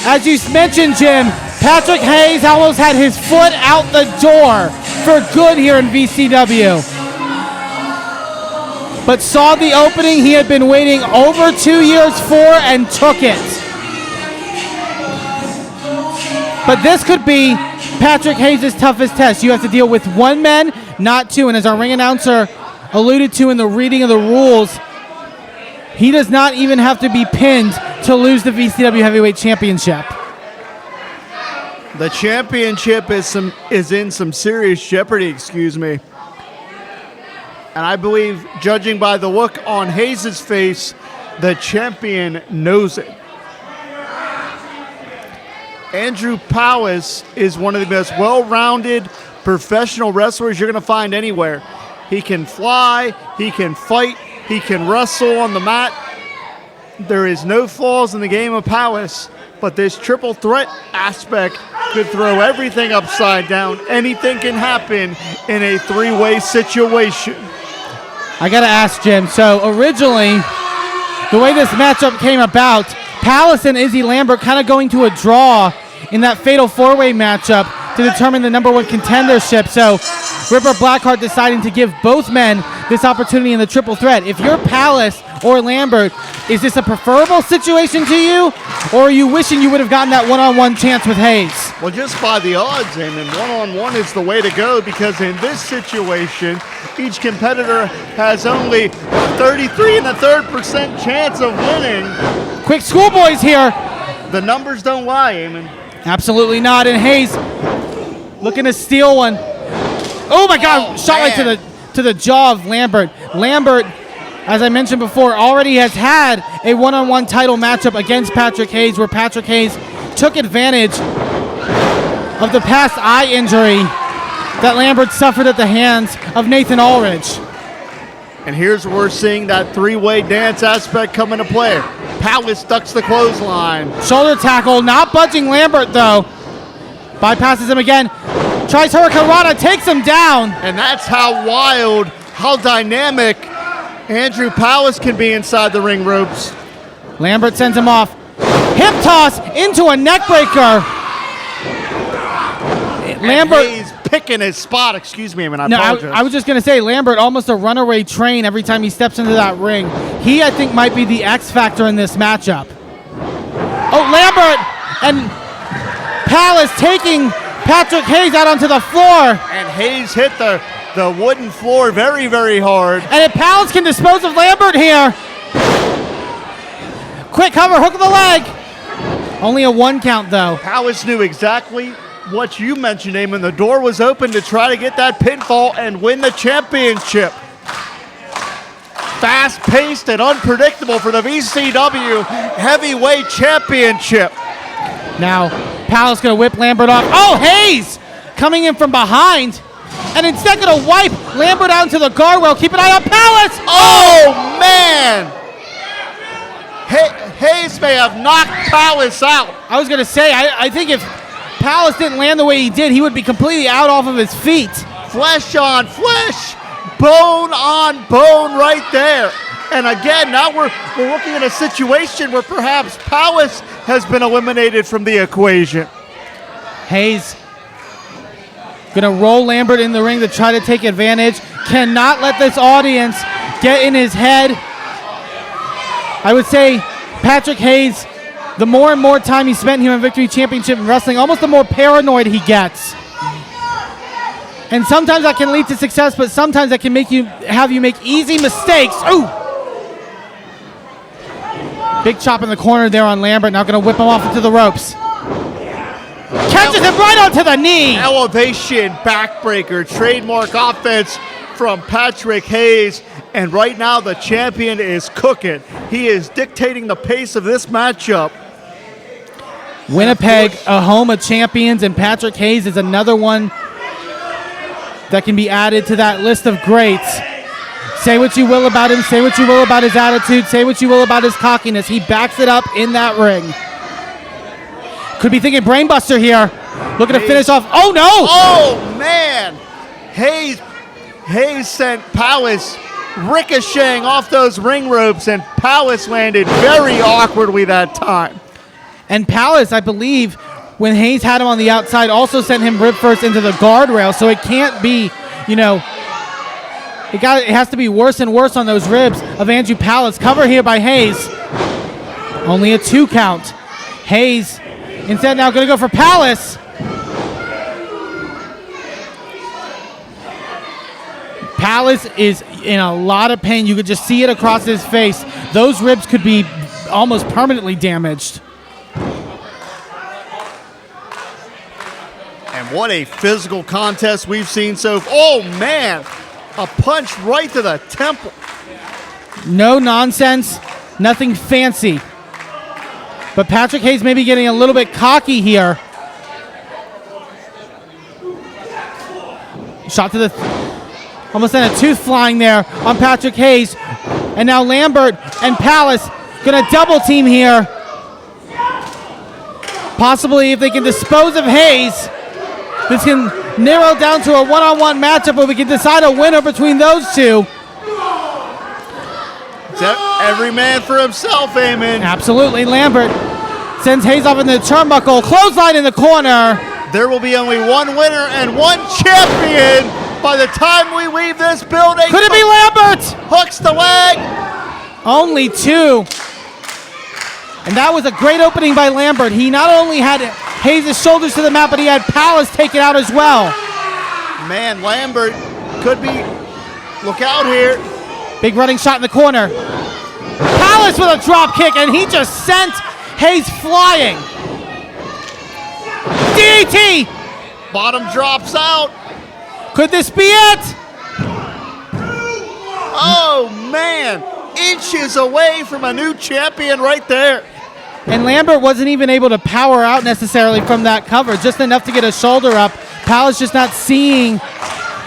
As you mentioned, Jim, Patrick Hayes almost had his foot out the door for good here in VCW, but saw the opening he had been waiting over 2 years for and took it. But this could be Patrick Hayes' toughest test. You have to deal with one man, not two. And as our ring announcer alluded to in the reading of the rules, he does not even have to be pinned to lose the VCW Heavyweight Championship. The championship is in some serious jeopardy, And I believe, judging by the look on Hayes' face, the champion knows it. Andrew Powis is one of the most well-rounded professional wrestlers you're going to find anywhere. He can fly, he can fight, he can wrestle on the mat. There is no flaws in the game of Powis, but this triple threat aspect could throw everything upside down. Anything can happen in a three-way situation. I gotta ask, Jim, so originally, the way this matchup came about, Palace and Izzy Lambert kind of going to a draw in that fatal four-way matchup to determine the #1 contendership. So Ripper Blackheart deciding to give both men this opportunity in the triple threat. If you're Palace or Lambert, is this a preferable situation to you, or are you wishing you would have gotten that one-on-one chance with Hayes? Well, just by the odds, Eamon, one-on-one is the way to go, because in this situation, each competitor has only 33 1/3% chance of winning. Quick schoolboys here. The numbers don't lie, Eamon. Absolutely not. And Hayes looking to steal one. Oh my God! Shot right to the jaw of Lambert. Lambert, as I mentioned before, already has had a one-on-one title matchup against Patrick Hayes, where Patrick Hayes took advantage of the past eye injury that Lambert suffered at the hands of Nathan Aulridge. And here's where we're seeing that three-way dance aspect come into play. Powis ducks the clothesline. Shoulder tackle, not budging Lambert though. Bypasses him again. Tries Hurricane Rana, takes him down. And that's how wild, how dynamic Andrew Powis can be inside the ring ropes. Lambert sends him off. Hip toss into a neck breaker. Lambert. He's picking his spot. Excuse me, I No, apologize. I was just going to say, Lambert almost a runaway train every time he steps into that ring. He, I think, might be the X factor in this matchup. Oh, Lambert and Palace taking Patrick Hayes out onto the floor. And Hayes hit the wooden floor very, very hard. And if Palace can dispose of Lambert here. Quick cover, hook of the leg. Only a 1 count, though. Powis knew exactly what you mentioned, Eamon. The door was open to try to get that pinfall and win the championship. Fast-paced and unpredictable for the VCW Heavyweight Championship. Now, Palace going to whip Lambert off. Oh, Hayes coming in from behind. And instead going to wipe Lambert out into the guardrail. Keep an eye on Palace. Oh, man! Hayes may have knocked Palace out. I was going to say, I think if Palace didn't land the way he did, he would be completely out off of his feet. Flesh on flesh, bone on bone right there. And again, now we're looking at a situation where perhaps Powis has been eliminated from the equation. Hayes going to roll Lambert in the ring to try to take advantage. Cannot let this audience get in his head. I would say Patrick Hayes, the more and more time he spent here in Victory Championship Wrestling, almost the more paranoid he gets. And sometimes that can lead to success, but sometimes that can have you make easy mistakes. Ooh! Big chop in the corner there on Lambert. Now going to whip him off into the ropes. Catches him right onto the knee. Elevation backbreaker, trademark offense from Patrick Hayes. And right now the champion is cooking. He is dictating the pace of this matchup. Winnipeg, a home of champions, and Patrick Hayes is another one that can be added to that list of greats. Say what you will about him, say what you will about his attitude, say what you will about his cockiness. He backs it up in that ring. Could be thinking brainbuster here. Looking to finish off. Oh, no! Oh, man! Hayes sent Powis ricocheting off those ring ropes, and Powis landed very awkwardly that time. And Palace, I believe, when Hayes had him on the outside, also sent him rib first into the guardrail, so it can't be, it has to be worse and worse on those ribs of Andrew Palace. Cover here by Hayes. Only a 2 count. Hayes instead now going to go for Palace. Palace is in a lot of pain. You could just see it across his face. Those ribs could be almost permanently damaged. And what a physical contest we've seen so far. Oh, man! A punch right to the temple. No nonsense, nothing fancy. But Patrick Hayes may be getting a little bit cocky here. Shot to the... Almost sent a tooth flying there on Patrick Hayes. And now Lambert and Palace going to double team here. Possibly if they can dispose of Hayes, this can narrow down to a one-on-one matchup where we can decide a winner between those two. Every man for himself, Eamon. Absolutely. Lambert sends Hayes off in the turnbuckle. Clothesline in the corner. There will be only one winner and one champion by the time we leave this building. Could it be Lambert? Hooks the leg. Only 2. And that was a great opening by Lambert. He not only had Hayes' shoulders to the mat, but he had Palace taken out as well. Man, Lambert could be, look out here. Big running shot in the corner. Palace with a drop kick, and he just sent Hayes flying. DDT! Bottom drops out. Could this be it? Oh, man. Inches away from a new champion right there. And Lambert wasn't even able to power out necessarily from that cover, just enough to get a shoulder up. Palace just not seeing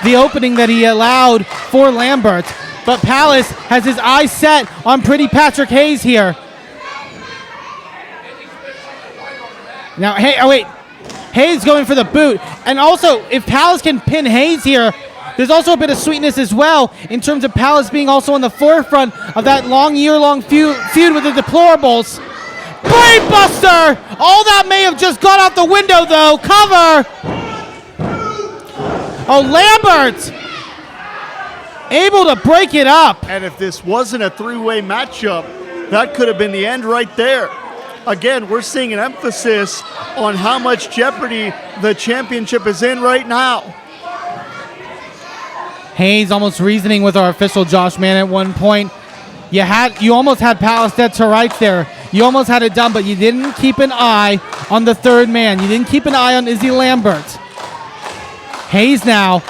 the opening that he allowed for Lambert. but Palace has his eyes set on Pretty Patrick Hayes here. Now, Hayes going for the boot. And also, if Palace can pin Hayes here, there's also a bit of sweetness as well in terms of Palace being also on the forefront of that year-long feud with the Deplorables. Brainbuster! All that may have just gone out the window, though. Cover! Oh, Lambert! Able to break it up. And if this wasn't a three-way matchup, that could have been the end right there. Again, we're seeing an emphasis on how much jeopardy the championship is in right now. Hayes almost reasoning with our official Josh Mann at one point. You almost had Palace dead to rights there. You almost had it done, but you didn't keep an eye on the third man. You didn't keep an eye on Izzy Lambert. Hayes now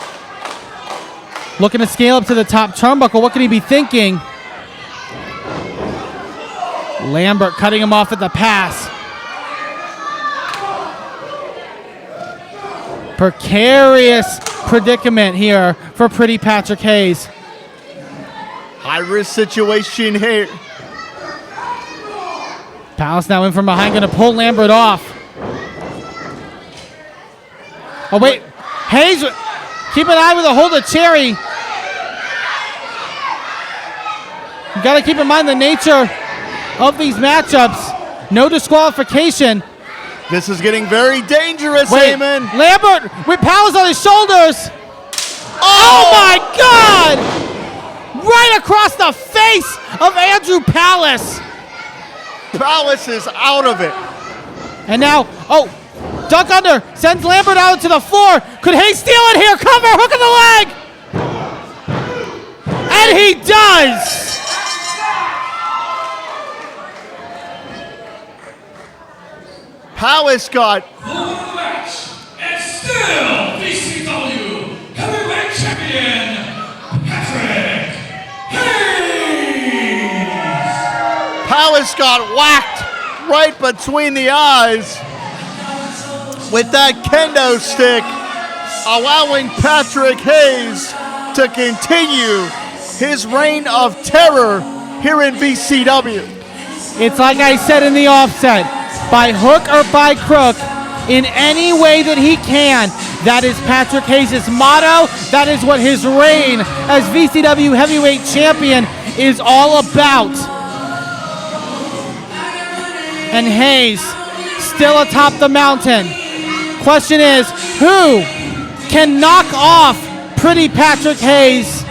looking to scale up to the top turnbuckle. What could he be thinking? Lambert cutting him off at the pass. Precarious predicament here for Pretty Patrick Hayes. High-risk situation here. Palace now in from behind, going to pull Lambert off. Oh, wait. Hayes, keep an eye with a hold of Cherry. You got to keep in mind the nature of these matchups. No disqualification. This is getting very dangerous, Wait, Eamon. Lambert with Palace on his shoulders. Oh my God! Right across the face of Andrew Palace. Palace is out of it. And now, duck under, sends Lambert out to the floor. Could Hayes steal it here? Cover, hook of the leg. And he does. Palace got match, and still VCW Heavyweight Champion Patrick Hayes. Palace got whacked right between the eyes with that kendo stick, allowing Patrick Hayes to continue his reign of terror here in VCW. It's like I said in the offset, by hook or by crook, in any way that he can. That is Patrick Hayes' motto. That is what his reign as VCW Heavyweight Champion is all about. And Hayes still atop the mountain. Question is, who can knock off Pretty Patrick Hayes?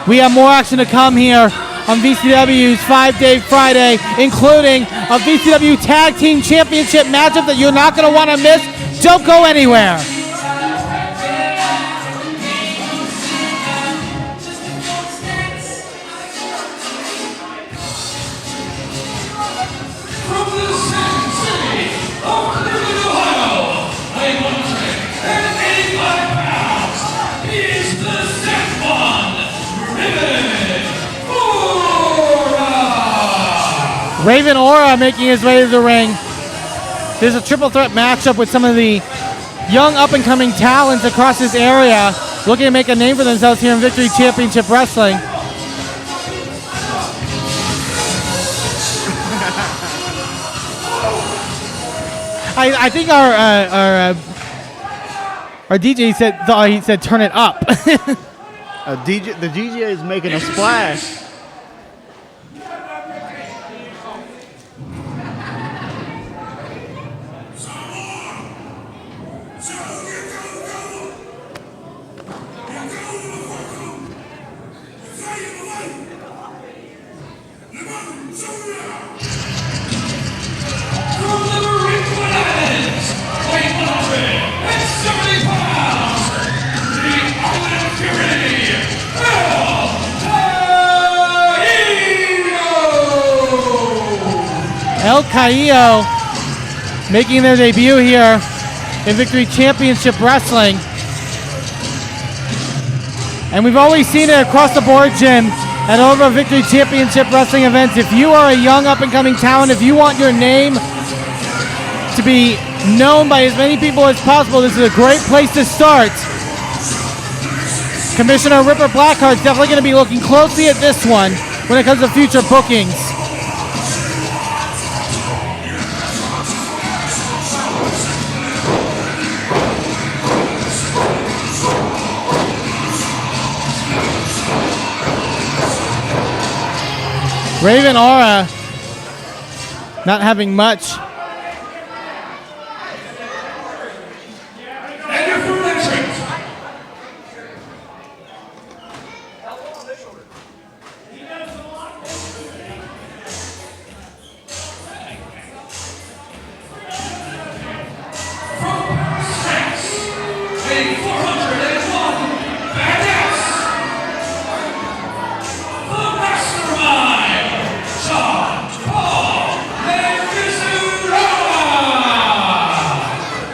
We have more action to come here on VCW's 5 Day Friday, including a VCW Tag Team Championship matchup that you're not going to want to miss. Don't go anywhere. From the Sand City of Cleveland, Ohio, 185 pounds, he is the Sandman, Raven Aura making his way to the ring. There's a triple threat matchup with some of the young up-and-coming talents across this area looking to make a name for themselves here in Victory Championship Wrestling. I think our DJ said turn it up. The DJ is making a splash. El Caillo making their debut here in Victory Championship Wrestling. And we've always seen it across the board, Jim, at all of our Victory Championship Wrestling events. If you are a young up-and-coming talent, if you want your name to be known by as many people as possible, this is a great place to start. Commissioner Ripper Blackheart's definitely going to be looking closely at this one when it comes to future bookings. Raven Aura not having much. And your food entrance. From France, weighing 401 badass, the mastermind, John Paul Miserablel.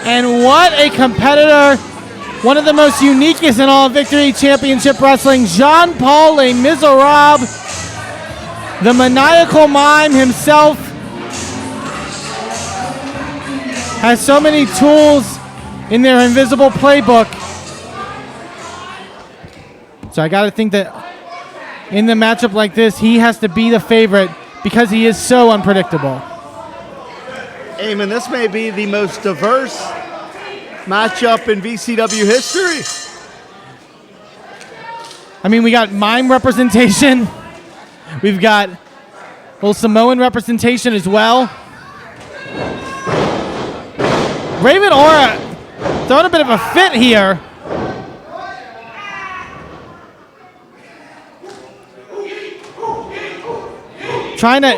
And what a competitor. One of the most uniquest in all of Victory Championship Wrestling, Jean-Paul Le Miserable, the maniacal mime himself, has so many tools in their invisible playbook. So I got to think that in the matchup like this, he has to be the favorite because he is so unpredictable. Eamon, this may be the most diverse matchup in VCW history. I mean, we got mime representation. We've got a little Samoan representation as well. Raven Aura throwing a bit of a fit here. Trying to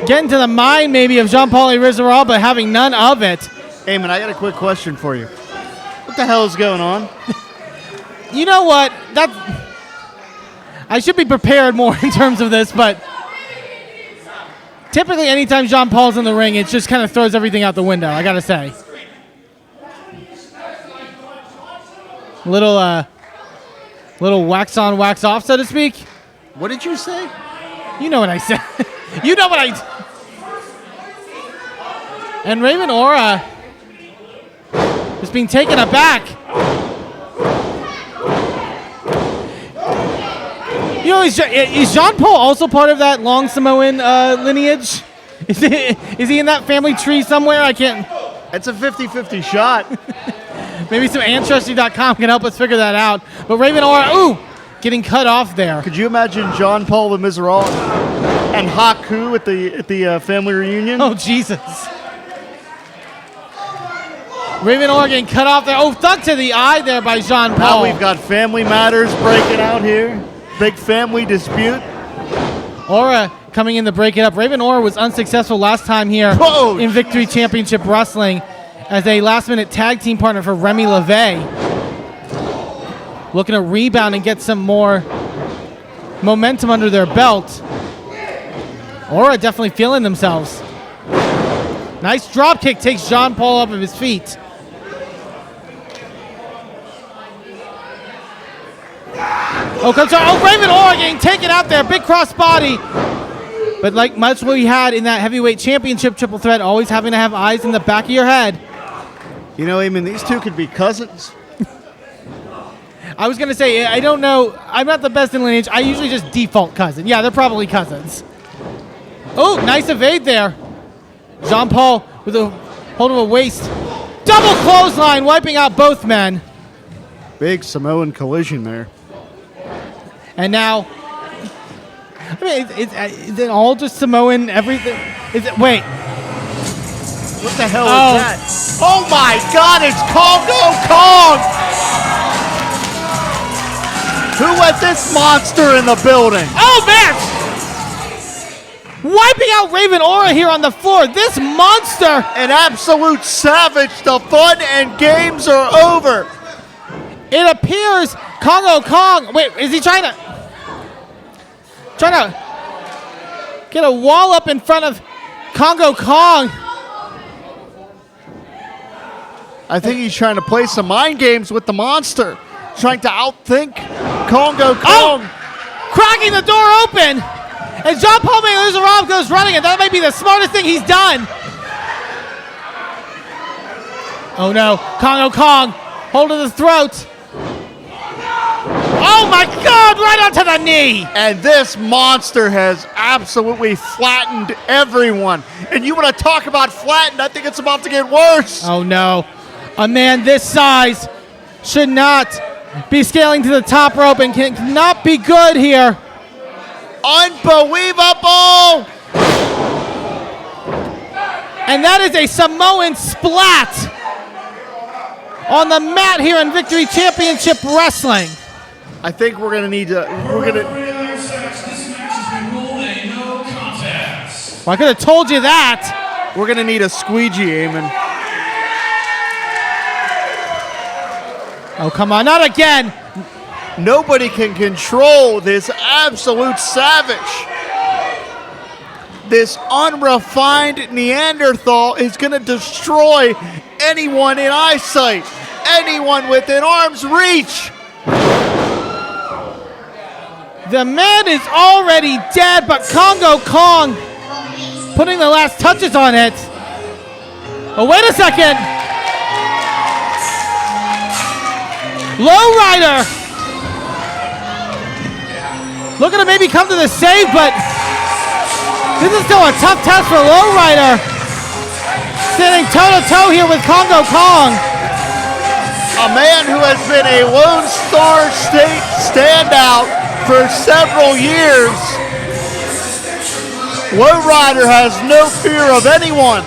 get into the mind maybe of Jean-Paul Rizzaral, but having none of it. Eamon, I got a quick question for you. What the hell is going on? You know what? I should be prepared more in terms of this, but typically anytime Jean-Paul's in the ring, it just kind of throws everything out the window, I gotta say. Little wax on, wax off, so to speak. What did you say? You know what I said. You know what I... And Raven Aura is being taken aback. You know, is Jean-Paul also part of that long Samoan lineage? Is he in that family tree somewhere? I can't... It's a 50-50 shot. Maybe some Ancestry.com can help us figure that out. But Raven Aura, ooh, getting cut off there. Could you imagine Jean-Paul Le Miserable and Haku at the family reunion? Oh, Jesus. Raven Aura getting cut off there. Oh, thug to the eye there by Jean-Paul. Now we've got family matters breaking out here. Big family dispute. Aura coming in to break it up. Raven Aura was unsuccessful last time here in Victory Championship Wrestling as a last-minute tag team partner for Remy LeVay. Looking to rebound and get some more momentum under their belt. Aura definitely feeling themselves. Nice drop kick takes Jean-Paul up of his feet. Oh, Raven Aura getting taken out there. Big cross body. But like much what we had in that heavyweight championship triple threat, always having to have eyes in the back of your head. You know, Eamon, these two could be cousins. I was going to say, I don't know. I'm not the best in lineage. I usually just default cousin. Yeah, they're probably cousins. Oh, nice evade there. Jean-Paul with a hold of a waist. Double clothesline, wiping out both men. Big Samoan collision there. And now, I mean, is it all just Samoan everything? Is it? Wait. What the hell is that? Oh my God, it's Kongo Kong! Who let this monster in the building? Oh, man! Wiping out Raven Aura here on the floor. This monster! An absolute savage. The fun and games are over. It appears Kongo Kong. Wait, is he trying to get a wall up in front of Kongo Kong? I think he's trying to play some mind games with the monster. Trying to outthink Kongo Kong. Oh! Cracking the door open. And Jean-Paul Miserablel goes running, and that might be the smartest thing he's done. Oh no, Kongo Kong, hold of the throat. my God, right onto the knee. And this monster has absolutely flattened everyone. And you want to talk about flattened, I think it's about to get worse. Oh, no. A man this size should not be scaling to the top rope and cannot be good here. Unbelievable. And that is a Samoan splat on the mat here in Victory Championship Wrestling. I think we're going to need to... This match has been ruled a no contest. Well, I could have told you that. We're going to need a squeegee, Eamon. Oh, come on, not again. Nobody can control this absolute savage. This unrefined Neanderthal is going to destroy anyone in eyesight, anyone within arm's reach. The man is already dead, but Kongo Kong putting the last touches on it. Oh, wait a second. Lowrider. Looking to maybe come to the save, but this is still a tough test for Lowrider. Standing toe-to-toe here with Kongo Kong. A man who has been a Lone Star State standout for several years. Lowrider has no fear of anyone.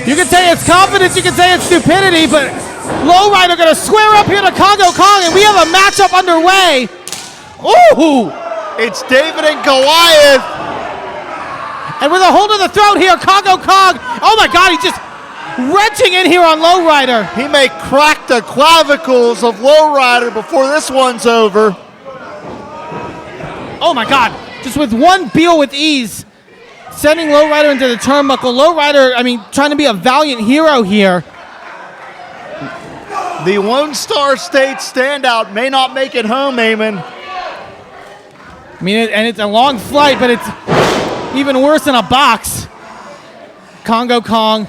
You can say it's confidence, you can say it's stupidity, but Lowrider gonna square up here to Kongo Kong, and we have a matchup underway. Ooh! It's David and Goliath. And with a hold of the throat here, Kongo Kong. Oh my God, he's just wrenching in here on Lowrider. He may crack the clavicles of Lowrider before this one's over. Oh my God, just with one Beal with ease, sending Lowrider into the turnbuckle. Lowrider, I mean, trying to be a valiant hero here. The Lone Star State standout may not make it home, Eamon. I mean, and it's a long flight, but it's even worse than a box. Kongo Kong.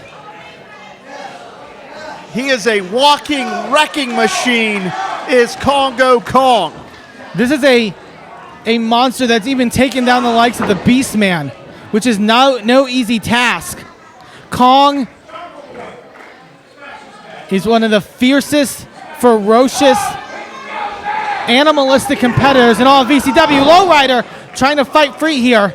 He is a walking wrecking machine, is Kongo Kong. This is a monster that's even taken down the likes of the Beastman, which is no easy task. Kong is one of the fiercest, ferocious, animalistic competitors in all of VCW. Lowrider trying to fight free here.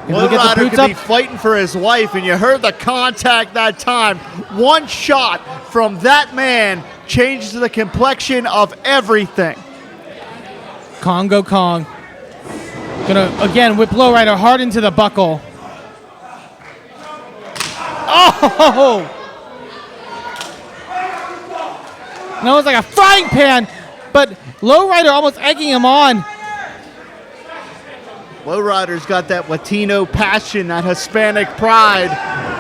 Lowrider could be fighting for his life, and you heard the contact that time. One shot from that man changes the complexion of everything. Kongo Kong gonna again whip Lowrider hard into the buckle. Oh! That was like a frying pan, but Lowrider almost egging him on. Lowrider's got that Latino passion, that Hispanic pride,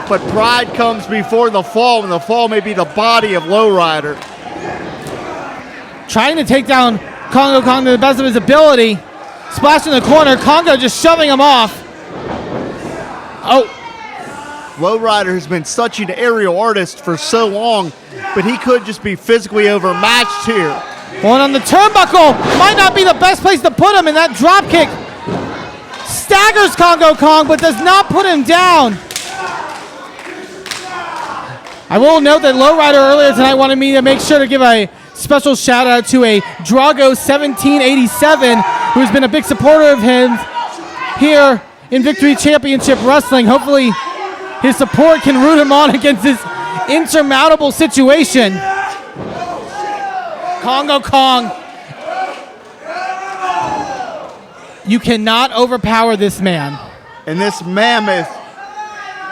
but pride comes before the fall, and the fall may be the body of Lowrider. Trying to take down Kongo Kong to the best of his ability. Splash in the corner, Kongo just shoving him off. Oh. Lowrider has been such an aerial artist for so long, but he could just be physically overmatched here. One on the turnbuckle, might not be the best place to put him, and that drop kick staggers Kongo Kong, but does not put him down. I will note that Lowrider earlier tonight wanted me to make sure to give a special shout out to a Drago1787, who's been a big supporter of him here in Victory Championship Wrestling. Hopefully his support can root him on against this insurmountable situation. Kongo Kong. You cannot overpower this man. And this mammoth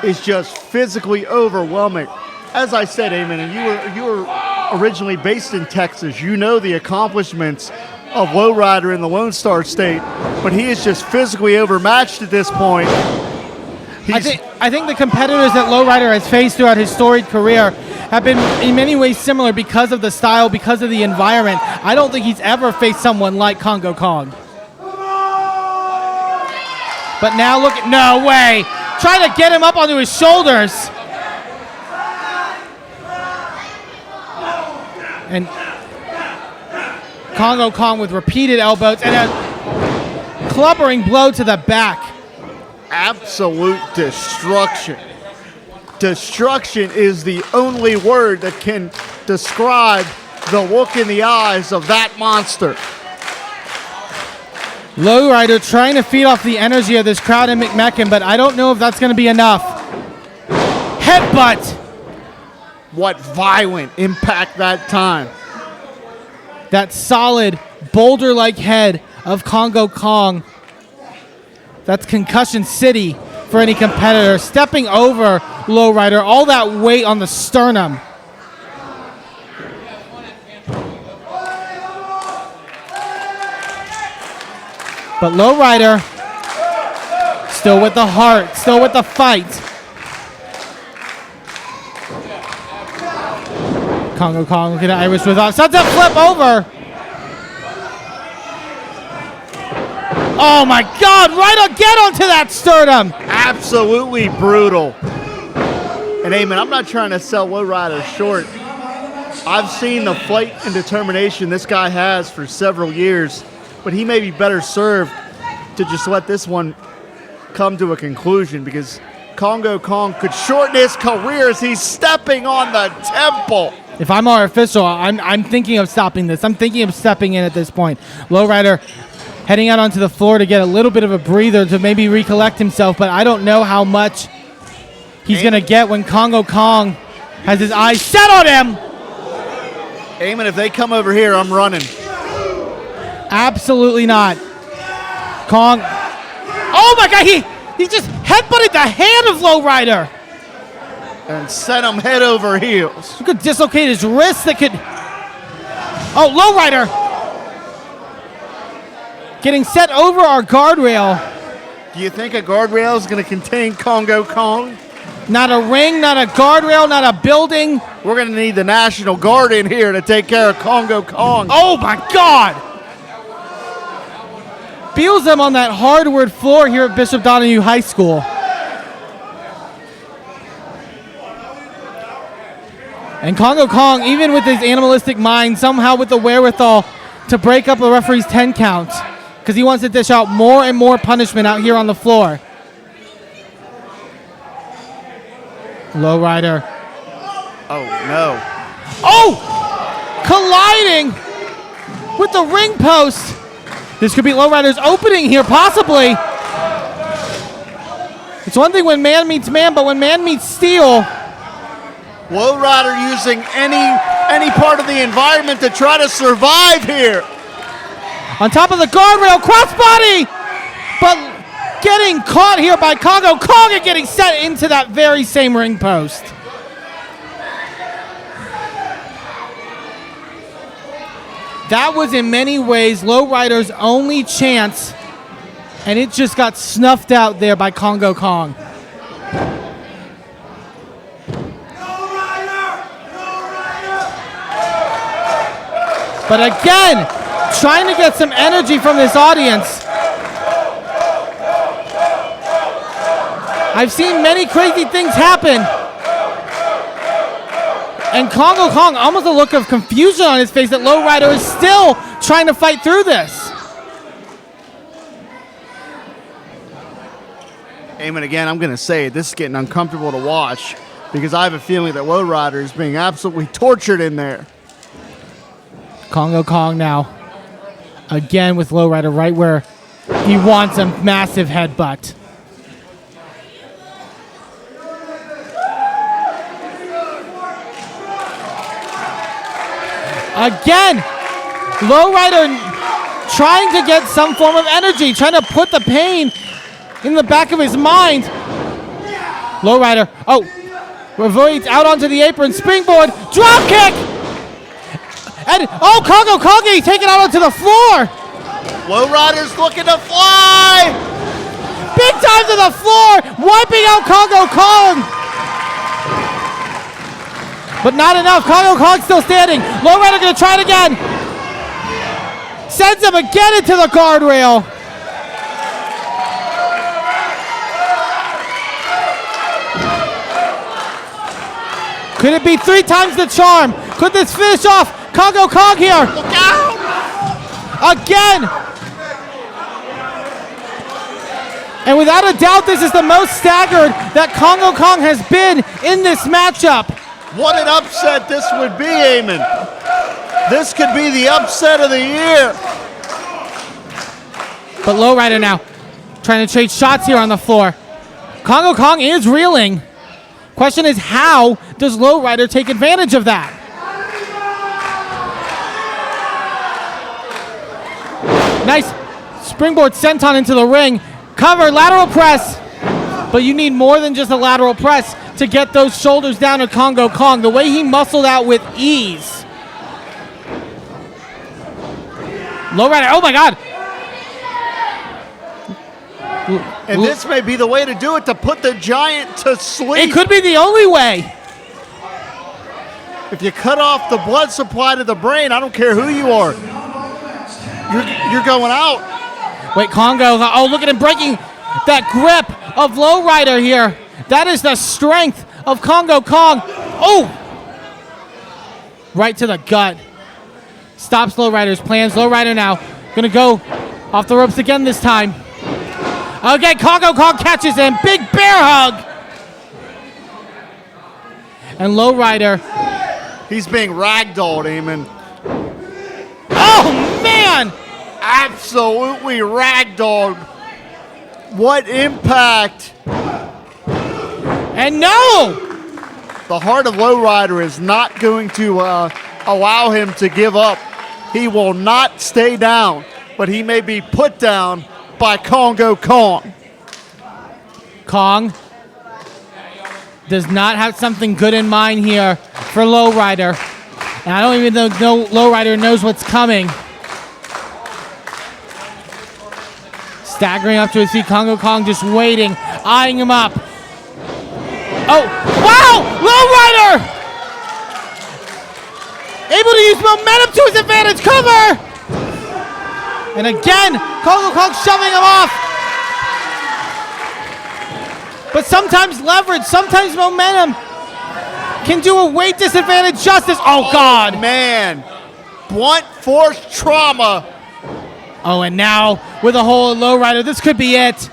is just physically overwhelming. As I said, Eamon, and you were originally based in Texas. You know the accomplishments of Lowrider in the Lone Star State, but he is just physically overmatched at this point. I think the competitors that Lowrider has faced throughout his storied career have been in many ways similar because of the style, because of the environment. I don't think he's ever faced someone like Kongo Kong. But now look at, no way. Trying to get him up onto his shoulders. And Kongo Kong with repeated elbows and a clubbering blow to the back. Absolute destruction. Destruction is the only word that can describe the look in the eyes of that monster. Lowrider trying to feed off the energy of this crowd in McMecken, but I don't know if that's going to be enough. Headbutt. What violent impact that time. That solid, boulder-like head of Kongo Kong. That's concussion city for any competitor. Stepping over Lowrider, all that weight on the sternum. But Lowrider, still with the heart, still with the fight. Kongo Kong looking at Irish with a sunset flip over. Oh my God, right again onto that sternum. Absolutely brutal. And Eamon, I'm not trying to sell Lowrider short. I've seen the fight and determination this guy has for several years, but he may be better served to just let this one come to a conclusion, because Kongo Kong could shorten his career as he's stepping on the temple. If I'm our official, I'm thinking of stopping this. I'm thinking of stepping in at this point. Lowrider heading out onto the floor to get a little bit of a breather to maybe recollect himself, but I don't know how much he's going to get when Kongo Kong has his eyes set on him. Eamon, if they come over here, I'm running. Absolutely not. Kong. Oh my God, he just headbutted the hand of Lowrider. And sent him head over heels. You could dislocate his wrist that could... Oh, Lowrider. Getting set over our guardrail. Do you think a guardrail is going to contain Kongo Kong? Not a ring, not a guardrail, not a building. We're going to need the National Guard in here to take care of Kongo Kong. Oh my God. Feels them on that hardwood floor here at Bishop Donahue High School. And Kongo Kong, even with his animalistic mind, somehow with the wherewithal to break up the referee's 10 count, because he wants to dish out more and more punishment out here on the floor. Lowrider. Oh, no. Oh! Colliding with the ring post. This could be Lowrider's opening here, possibly. It's one thing when man meets man, but when man meets steel... Lowrider using any part of the environment to try to survive here. On top of the guardrail, crossbody! But getting caught here by Kongo Kong and getting set into that very same ring post. That was in many ways Lowrider's only chance, and it just got snuffed out there by Kongo Kong. But again, trying to get some energy from this audience. I've seen many crazy things happen. And Kongo Kong, almost a look of confusion on his face that Lowrider is still trying to fight through this. Eamon, again, I'm going to say this is getting uncomfortable to watch, because I have a feeling that Lowrider is being absolutely tortured in there. Kongo Kong now, again with Lowrider right where he wants a massive headbutt. Again, Lowrider trying to get some form of energy, trying to put the pain in the back of his mind. Lowrider, avoids out onto the apron, springboard, drop kick! And, Kongo Kong getting taken out onto the floor. Lowrider's looking to fly. Big time to the floor, wiping out Kongo Kong. But not enough. Kongo Kong still standing. Lowrider going to try it again. Sends him again into the guardrail. Could it be 3 times the charm? Could this finish off Kongo Kong here? Look out! Again! And without a doubt, this is the most staggered that Kongo Kong has been in this matchup. What an upset this would be, Eamon. This could be the upset of the year. But Lowrider now trying to trade shots here on the floor. Kongo Kong is reeling. Question is, how does Lowrider take advantage of that? Nice springboard senton into the ring. Cover, lateral press. But you need more than just a lateral press to get those shoulders down to Kongo Kong. The way he muscled out with ease. Lowrider, oh my God. And this may be the way to do it, to put the giant to sleep. It could be the only way. If you cut off the blood supply to the brain, I don't care who you are. You're going out. Wait, Kongo, oh, look at him breaking that grip of Lowrider here. That is the strength of Kongo Kong. Oh! Right to the gut. Stops Lowrider's plans. Lowrider now gonna go off the ropes again this time. Okay, Kongo Kong catches him. Big bear hug. And Lowrider. He's being ragdolled, Eamon. Oh, man! Absolutely ragdolled. What impact. And no! The heart of Lowrider is not going to allow him to give up. He will not stay down, but he may be put down by Kongo Kong. Kong does not have something good in mind here for Lowrider. And I don't even know Lowrider knows what's coming. Staggering up to his feet, Kongo Kong just waiting, eyeing him up. Oh, wow! Lowrider! Able to use momentum to his advantage, cover! And again, Kongo Kong shoving him off. But sometimes leverage, sometimes momentum can do a weight disadvantage justice. Oh, God. Man, blunt force trauma. Oh, and now with a hole in Lowrider, this could be it.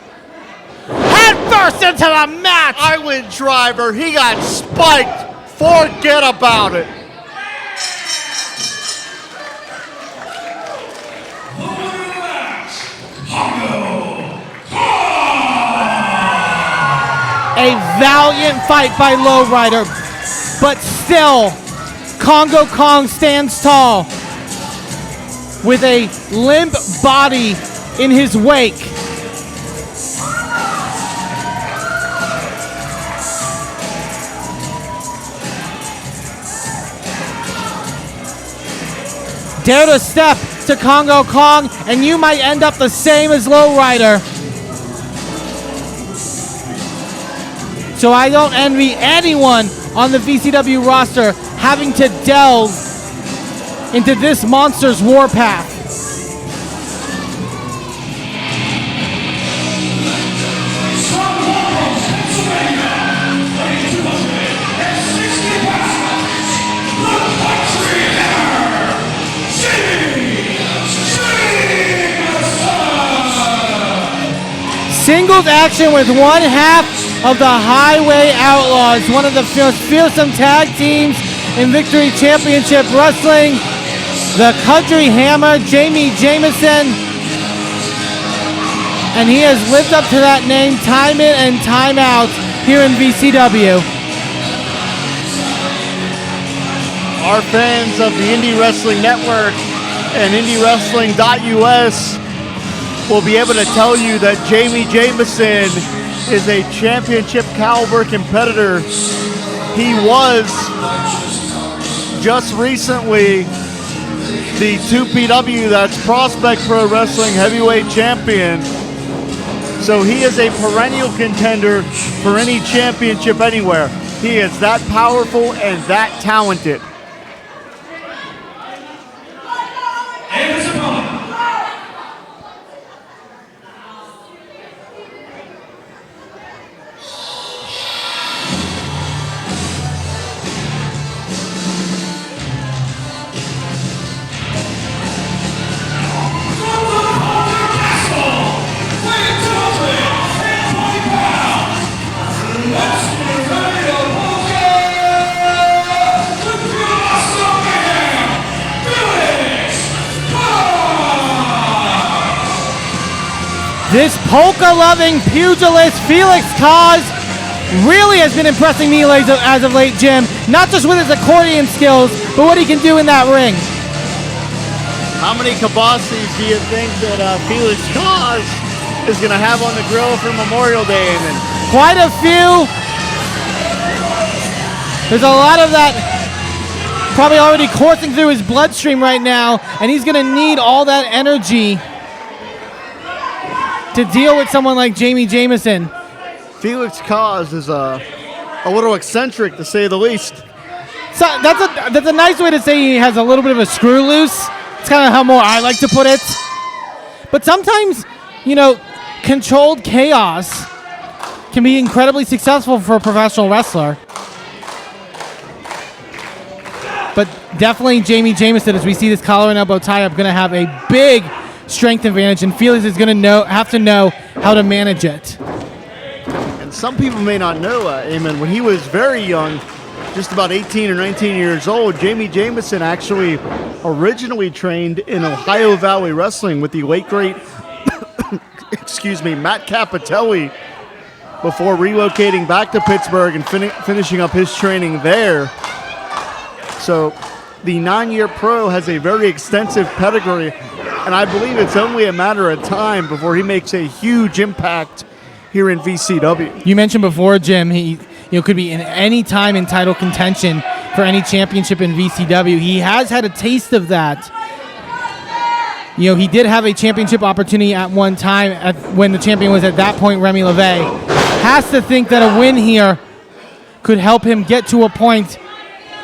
Head first into the match. Island driver, he got spiked. Forget about it. A valiant fight by Lowrider, but still, Kongo Kong stands tall with a limp body in his wake. Dare to step to Kongo Kong, and you might end up the same as Lowrider. So I don't envy anyone on the VCW roster having to delve into this monster's warpath. Singles action with one half of the Highway Outlaws, one of the most fearsome tag teams in Victory Championship Wrestling. The Country Hammer, Jameson. And he has lived up to that name time in and time out here in VCW. Our fans of the Indie Wrestling Network and IndyWrestling.us will be able to tell you that Jameson is a championship caliber competitor. He was just recently the 2PW, that's Prospect Pro Wrestling Heavyweight Champion. So he is a perennial contender for any championship anywhere. He is that powerful and that talented. This polka-loving pugilist Felix Kaz really has been impressing me as of late, Jim. Not just with his accordion skills, but what he can do in that ring. How many kibasis do you think that Felix Kaz is going to have on the grill for Memorial Day, Eamon? Quite a few. There's a lot of that probably already coursing through his bloodstream right now, and he's going to need all that energy to deal with someone like Jameson. Felix Kaz is a little eccentric, to say the least. So that's a nice way to say he has a little bit of a screw loose. It's kind of how more I like to put it. But sometimes, controlled chaos can be incredibly successful for a professional wrestler. But definitely Jameson, as we see this collar and elbow tie-up, going to have a big strength advantage, and Felix is going to have to know how to manage it. And some people may not know, Eamon, when he was very young, just about 18 or 19 years old, Jameson actually originally trained in Ohio Valley Wrestling with the late great, Matt Capitelli, before relocating back to Pittsburgh and finishing up his training there. So the 9-year pro has a very extensive pedigree, and I believe it's only a matter of time before he makes a huge impact here in VCW. You mentioned before, Jim, he could be in any time in title contention for any championship in VCW. He has had a taste of that. He did have a championship opportunity at one time when the champion was at that point Remy LeVay. Has to think that a win here could help him get to a point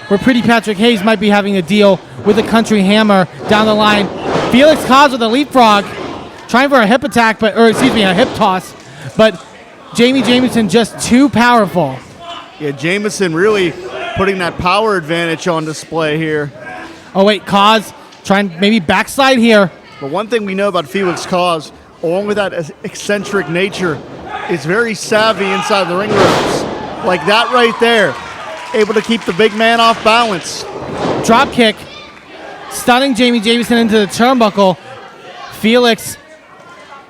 where Pretty Patrick Hayes might be having a deal with a country hammer down the line. Felix Kaz with a leapfrog, trying for a hip attack, a hip toss, but Jameson just too powerful. Yeah, Jameson really putting that power advantage on display here. Oh wait, Kaz trying maybe backslide here. But one thing we know about Felix Kaz, along with that eccentric nature, is very savvy inside the ring ropes. Like that right there. Able to keep the big man off balance. Drop kick, stunning Jameson into the turnbuckle. Felix,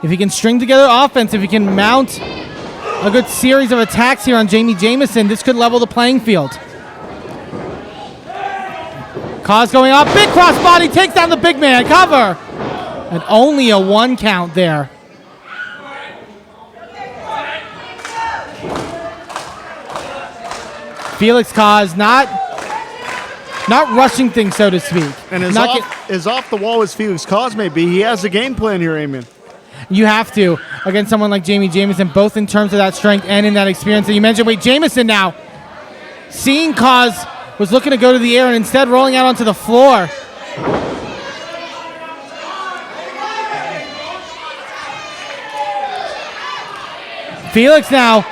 if he can string together offense, if he can mount a good series of attacks here on Jameson, this could level the playing field. Kaz going off, big crossbody, takes down the big man, cover. And only a 1 count there. Felix Kaz not rushing things, so to speak. And as off the wall as Felix Kaz may be, he has a game plan here, Eamon. You have to against someone like Jameson, both in terms of that strength and in that experience that you mentioned. Wait, Jameson now. Seeing Kaz was looking to go to the air and instead rolling out onto the floor. Felix now.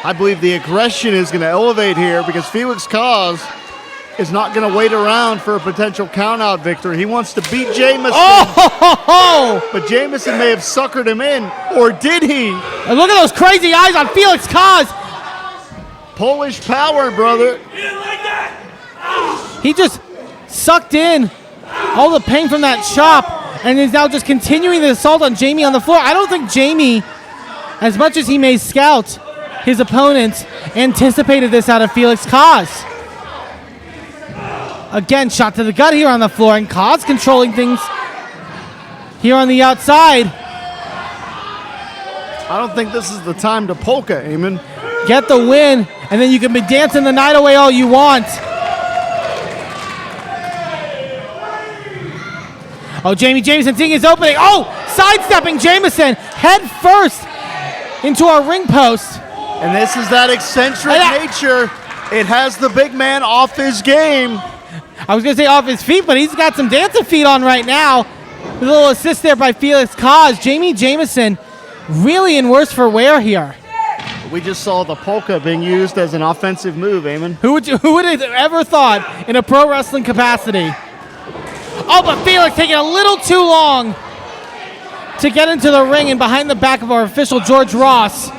I believe the aggression is going to elevate here because Felix Kaz is not going to wait around for a potential count-out victory. He wants to beat Jameson. Oh! But Jameson may have suckered him in, or did he? And look at those crazy eyes on Felix Kaz. Polish power, brother. He just sucked in all the pain from that chop and is now just continuing the assault on Jami on the floor. I don't think Jami, as much as he may scout his opponents, anticipated this out of Felix Kaz. Again, shot to the gut here on the floor, and Kaz controlling things here on the outside. I don't think this is the time to polka, Eamon. Get the win, and then you can be dancing the night away all you want. Oh, Jameson seeing his opening. Oh, sidestepping Jameson head first into our ring post. And this is that eccentric nature. It has the big man off his game. I was going to say off his feet, but he's got some dancing feet on right now. A little assist there by Felix Kaz. Jameson really in worse for wear here. We just saw the polka being used as an offensive move, Eamon. Who would have ever thought in a pro wrestling capacity? Oh, but Felix taking a little too long to get into the ring and behind the back of our official George Ross.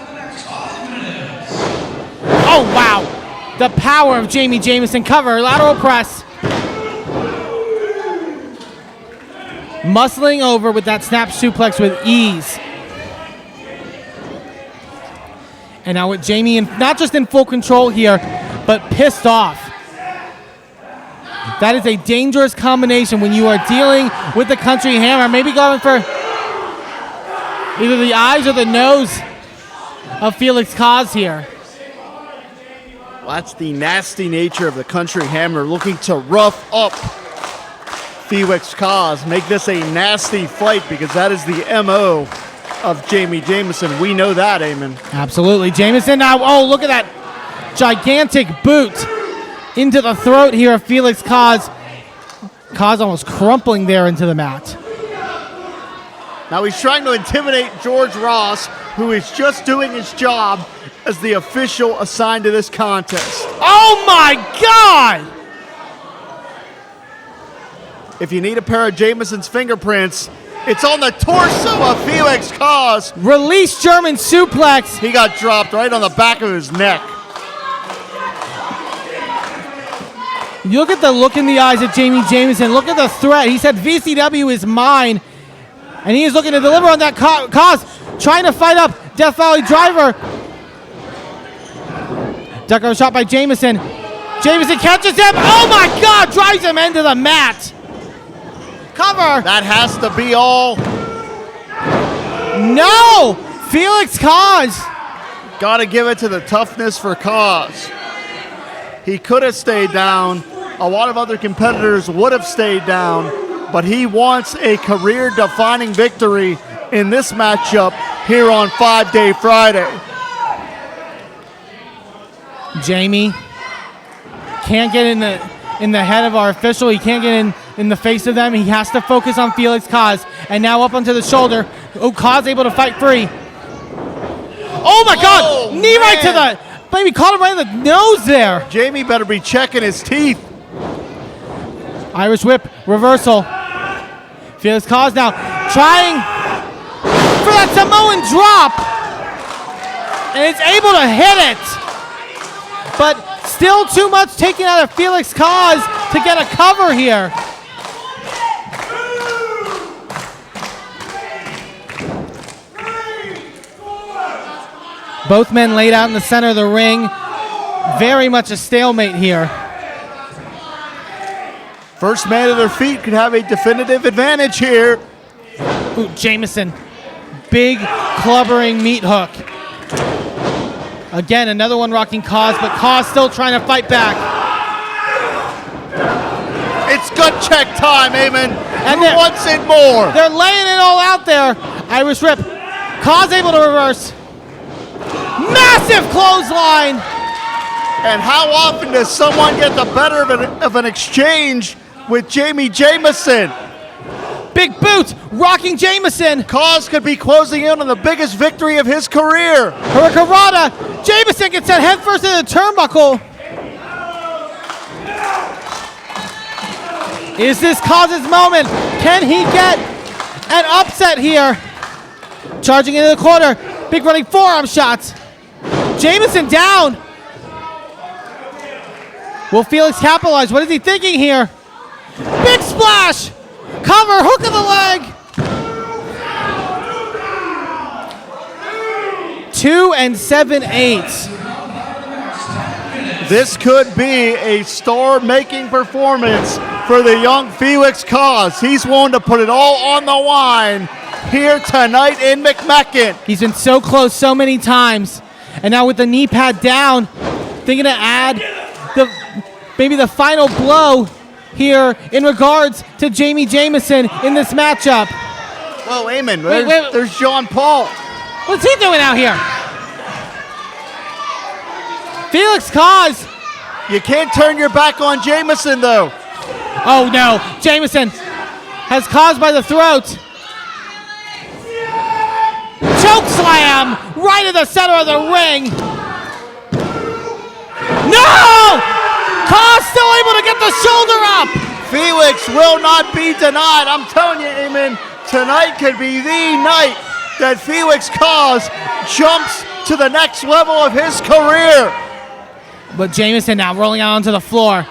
Oh, wow. The power of Jameson. Cover, lateral press. Muscling over with that snap suplex with ease. And now with Jami not just in full control here, but pissed off. That is a dangerous combination when you are dealing with the country hammer. Maybe going for either the eyes or the nose of Felix Kaz here. Well, that's the nasty nature of the country hammer, looking to rough up Felix Kaz, make this a nasty fight, because that is the MO of Jameson. We know that, Eamon. Absolutely. Jameson now, oh, look at that gigantic boot into the throat here of Felix Kaz. Kaz almost crumpling there into the mat. Now he's trying to intimidate George Ross, who is just doing his job as the official assigned to this contest. Oh my God! If you need a pair of Jameson's fingerprints, it's on the torso of Felix Kaz. Release German suplex. He got dropped right on the back of his neck. You look at the look in the eyes of Jameson. Look at the threat. He said VCW is mine. And he is looking to deliver on that Kaz. Trying to fight up Death Valley Driver. Duck arm shot by Jameson. Jameson catches him. Oh my God! Drives him into the mat. Cover. That has to be all. No! Felix Kaz. Got to give it to the toughness for Kaz. He could have stayed down. A lot of other competitors would have stayed down, but he wants a career-defining victory in this matchup here on 5 Day Friday. Jami can't get in the head of our official. He can't get in the face of them. He has to focus on Felix Kaz. And now up onto the shoulder. Oh, Kaz able to fight free. Oh my God! Oh, knee man. right to the... Maybe caught him right in the nose there. Jami better be checking his teeth. Irish whip, reversal. Felix Kaz now trying for that Samoan drop. And it's able to hit it. But still too much taken out of Felix Kaz to get a cover here. Both men laid out in the center of the ring. Very much a stalemate here. First man to their feet could have a definitive advantage here. Ooh, Jameson. Big clubbering meat hook. Again, another one rocking Kaz, but Kaz still trying to fight back. It's gut check time, Eamon. And who wants it more? They're laying it all out there. Irish whip. Kaz able to reverse. Massive clothesline. And how often does someone get the better of an exchange with Jameson? Big boot, rocking Jameson. Kaz could be closing in on the biggest victory of his career. Hurricanrana. Jameson gets that head first into the turnbuckle. Is this Kaz's moment? Can he get an upset here? Charging into the corner. Big running forearm shots. Jameson down. Will Felix capitalize? What is he thinking here? Big splash. Cover, hook of the leg. 2 7/8. This could be a star-making performance for the young Felix Kaz. He's willing to put it all on the line here tonight in McMecken. He's been so close so many times. And now with the knee pad down, thinking to add maybe the final blow here in regards to Jameson in this matchup. Well, Eamon, Wait. there's John Paul. What's he doing out here? Felix Kaz. You can't turn your back on Jameson, though. Oh no, Jameson has Kaz by the throat. Choke slam right in the center of the ring. No! Kaz still able to get the shoulder up. Felix will not be denied. I'm telling you, Eamon, tonight could be the night that Felix Kaz jumps to the next level of his career. But Jameson now rolling out onto the floor.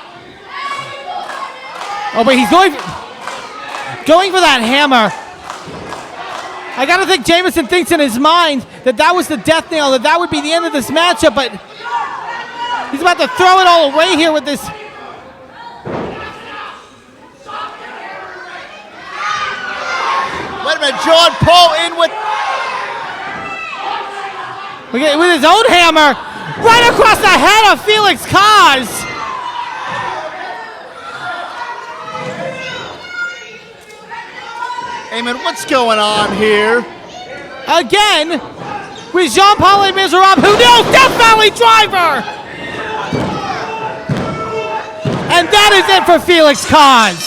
Oh, but he's going for that hammer. I gotta think Jameson thinks in his mind that was the death nail, that would be the end of this matchup, but he's about to throw it all away here with this. Wait a minute, John Paul in with his own hammer, right across the head of Felix Kaz. Eamon, what's going on here? Again, with Jean-Paul Miserablel, who knows Death Valley Driver! And that is it for Felix Kaz.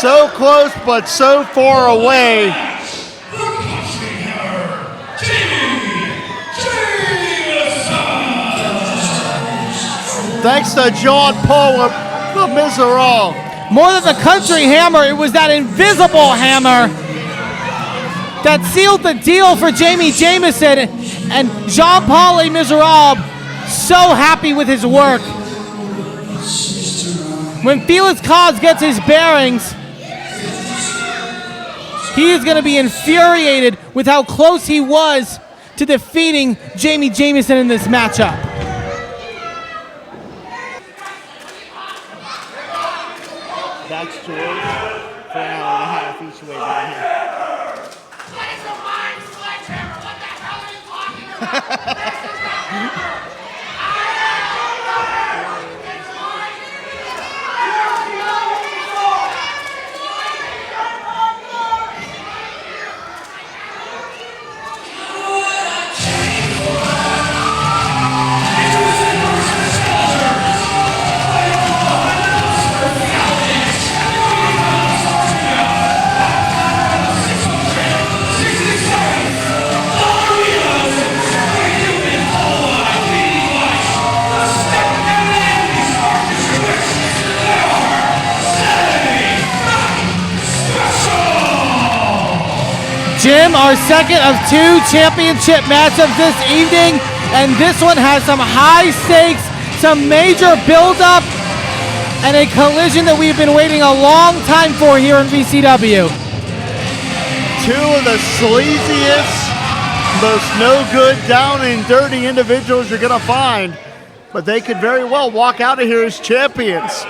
So close, but so far away. Thanks to John Paul of Miserablel. More than the country hammer, it was that invisible hammer that sealed the deal for Jameson, and Jean-Paul Miserablel so happy with his work. When Felix Kaz gets his bearings, he is going to be infuriated with how close he was to defeating Jameson in this matchup. That's George for an hour and a half each way down here. What is a mind sledgehammer? What the hell are you talking about? Jim, our second of two championship matchups this evening, and this one has some high stakes, some major build-up, and a collision that we've been waiting a long time for here in VCW. Two of the sleaziest, most no-good, down and dirty individuals you're gonna find, but they could very well walk out of here as champions.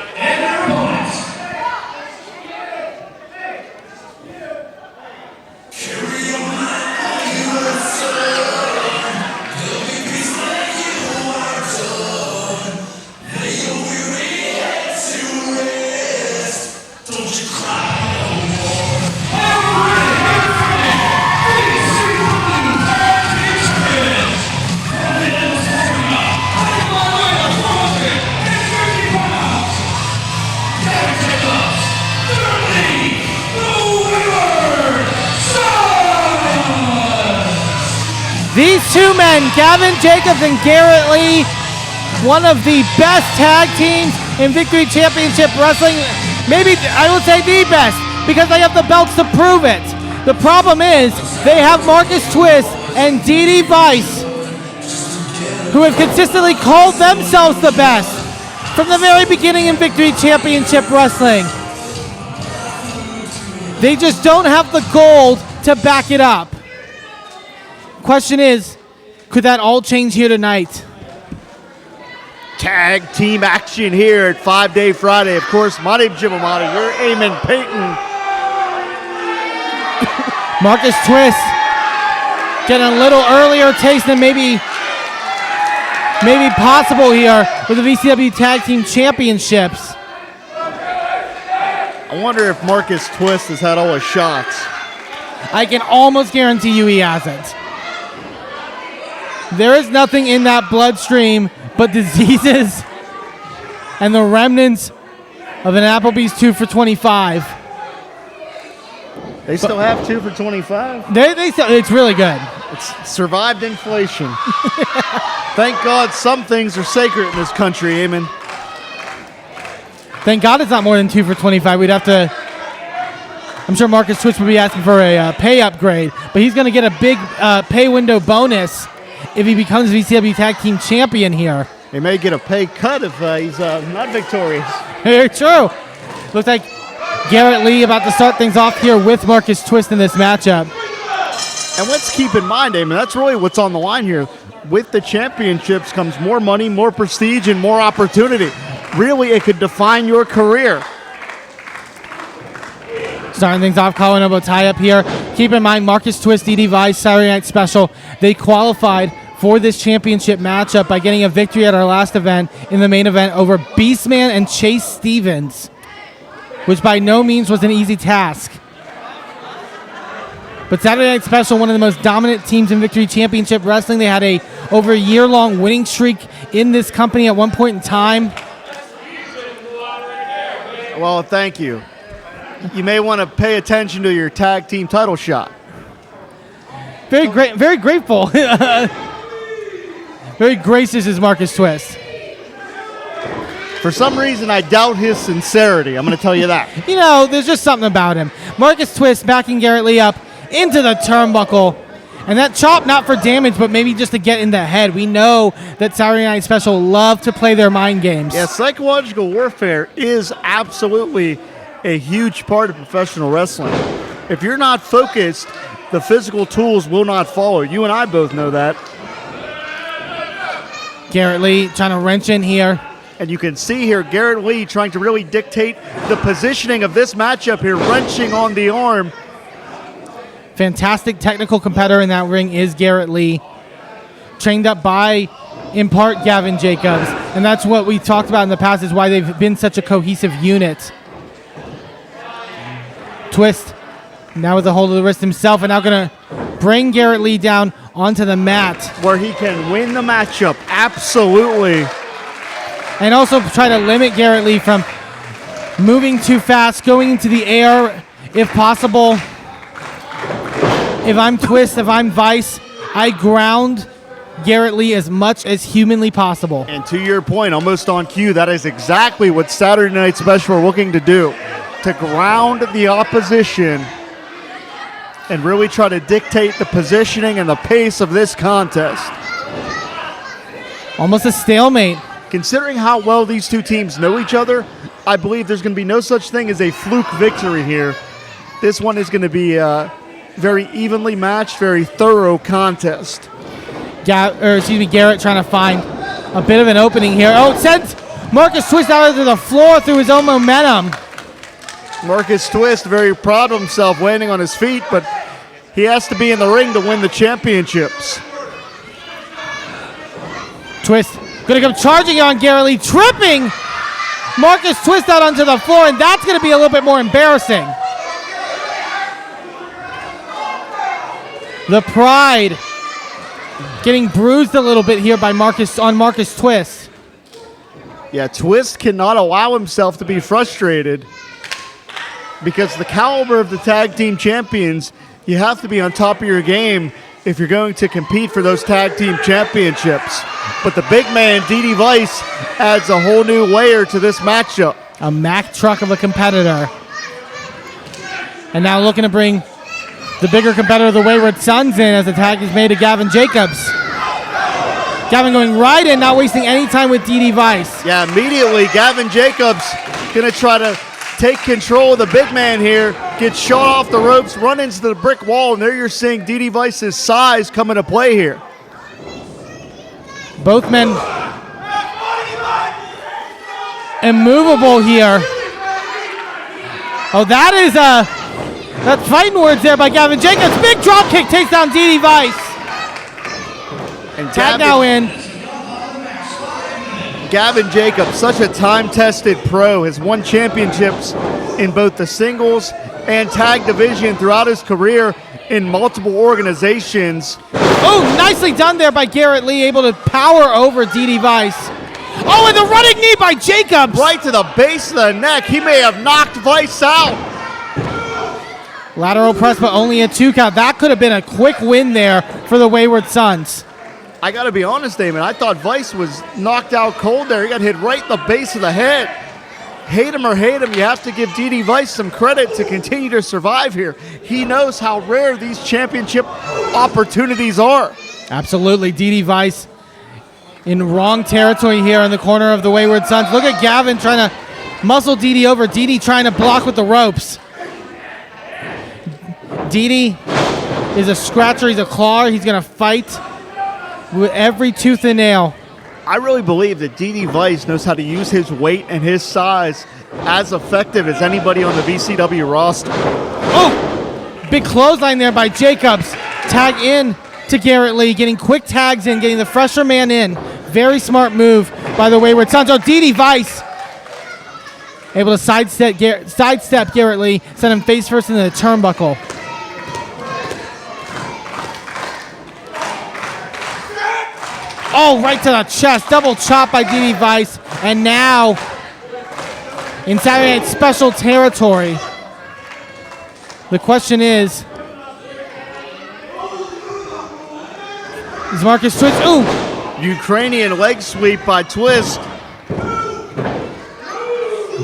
These two men, Gavin Jacobs and Garrett Lee, one of the best tag teams in Victory Championship Wrestling. Maybe, I would say the best, because they have the belts to prove it. The problem is, they have Marcus Twist and Dee Vice, who have consistently called themselves the best from the very beginning in Victory Championship Wrestling. They just don't have the gold to back it up. Question is, could that all change here tonight? Tag team action here at 5 Day Friday. Of course, my name's Jim Amati. You're Eamon Payton. Marcus Twist getting a little earlier taste than maybe possible here with the VCW Tag Team Championships. I wonder if Marcus Twist has had all his shots. I can almost guarantee you he hasn't. There is nothing in that bloodstream but diseases and the remnants of an Applebee's 2 for $25. They still have 2 for $25? They still, it's really good. It's survived inflation. Thank God some things are sacred in this country, Eamon. Thank God it's not more than 2 for $25. We'd have to. I'm sure Marcus Twist would be asking for a pay upgrade, but he's going to get a big pay window bonus if he becomes VCW Tag Team Champion here. He may get a pay cut if he's not victorious. Very true. Looks like Garrett Lee about to start things off here with Marcus Twist in this matchup. And let's keep in mind, Damon, that's really what's on the line here. With the championships comes more money, more prestige, and more opportunity. Really, it could define your career. Starting things off, collar and elbow tie-up here. Keep in mind, Marcus Twist, DD Vice, Saturday Night Special, they qualified for this championship matchup by getting a victory at our last event in the main event over Beastman and Chase Stevens, which by no means was an easy task. But Saturday Night Special, one of the most dominant teams in Victory Championship Wrestling. They had a over a year-long winning streak in this company at one point in time. Well, thank you. You may want to pay attention to your tag team title shot. Very great, very grateful. Very gracious is Marcus Twist. For some reason, I doubt his sincerity. I'm going to tell you that. You know, there's just something about him. Marcus Twist backing Garrett Lee up into the turnbuckle. And that chop, not for damage, but maybe just to get in the head. We know that Saturday Night Special love to play their mind games. Yeah, psychological warfare is absolutely a huge part of professional wrestling. If you're not focused, the physical tools will not follow. You and I both know that. Garrett Lee trying to wrench in here. And you can see here Garrett Lee trying to really dictate the positioning of this matchup here, wrenching on the arm. Fantastic technical competitor in that ring is Garrett Lee. Trained up by, in part, Gavin Jacobs. And that's what we talked about in the past, is why they've been such a cohesive unit. Twist now with a hold of the wrist himself, and now going to bring Garrett Lee down onto the mat. Where he can win the matchup, absolutely. And also try to limit Garrett Lee from moving too fast, going into the air if possible. If I'm Twist, if I'm Vice, I ground Garrett Lee as much as humanly possible. And to your point, almost on cue, that is exactly what Saturday Night Special are looking to do. To ground the opposition and really try to dictate the positioning and the pace of this contest. Almost a stalemate. Considering how well these two teams know each other, I believe there's going to be no such thing as a fluke victory here. This one is going to be a very evenly matched, very thorough contest. Garrett trying to find a bit of an opening here. Oh, it sent Marcus Twist out onto the floor through his own momentum. Marcus Twist very proud of himself landing on his feet, but he has to be in the ring to win the championships. Twist going to come charging on Garrett Lee, tripping Marcus Twist out onto the floor, and that's going to be a little bit more embarrassing. The pride getting bruised a little bit here by Marcus Twist. Yeah, Twist cannot allow himself to be frustrated because the caliber of the tag team champions, you have to be on top of your game if you're going to compete for those tag team championships. But the big man, DD Vice, adds a whole new layer to this matchup. A Mack truck of a competitor. And now looking to bring the bigger competitor, the Wayward Sons, in as the tag is made to Gavin Jacobs. Gavin going right in, not wasting any time with DD Vice. Yeah, immediately Gavin Jacobs going to try to take control of the big man here, gets shot off the ropes, run into the brick wall, and there you're seeing DD Vice's size come into play here. Both men immovable here. Oh, that's fighting words there by Gavin Jacobs. Big drop kick takes down DD Vice. And tag now in. Gavin Jacobs, such a time-tested pro, has won championships in both the singles and tag division throughout his career in multiple organizations. Oh, nicely done there by Garrett Lee, able to power over DD Vice. Oh, and the running knee by Jacobs. Right to the base of the neck. He may have knocked Vice out. Lateral press, but only a 2 count. That could have been a quick win there for the Wayward Sons. I got to be honest, Damon. I thought Vice was knocked out cold there. He got hit right in the base of the head. Hate him or hate him, you have to give DD Vice some credit to continue to survive here. He knows how rare these championship opportunities are. Absolutely. DD Vice in wrong territory here in the corner of the Wayward Sons. Look at Gavin trying to muscle DD over. DD trying to block with the ropes. DD is a scratcher. He's a clawer. He's going to fight with every tooth and nail. I really believe that DD Vice knows how to use his weight and his size as effective as anybody on the VCW roster. Oh! Big clothesline there by Jacobs. Tag in to Garrett Lee, getting quick tags in, getting the fresher man in. Very smart move by the Wayward Sons. Oh, DD Vice able to sidestep Garrett Lee, send him face first into the turnbuckle. Oh, right to the chest. Double chop by DD Vice. And now in Saturday Night Special territory, the question is Marcus Twist? Ooh! Ukrainian leg sweep by Twist.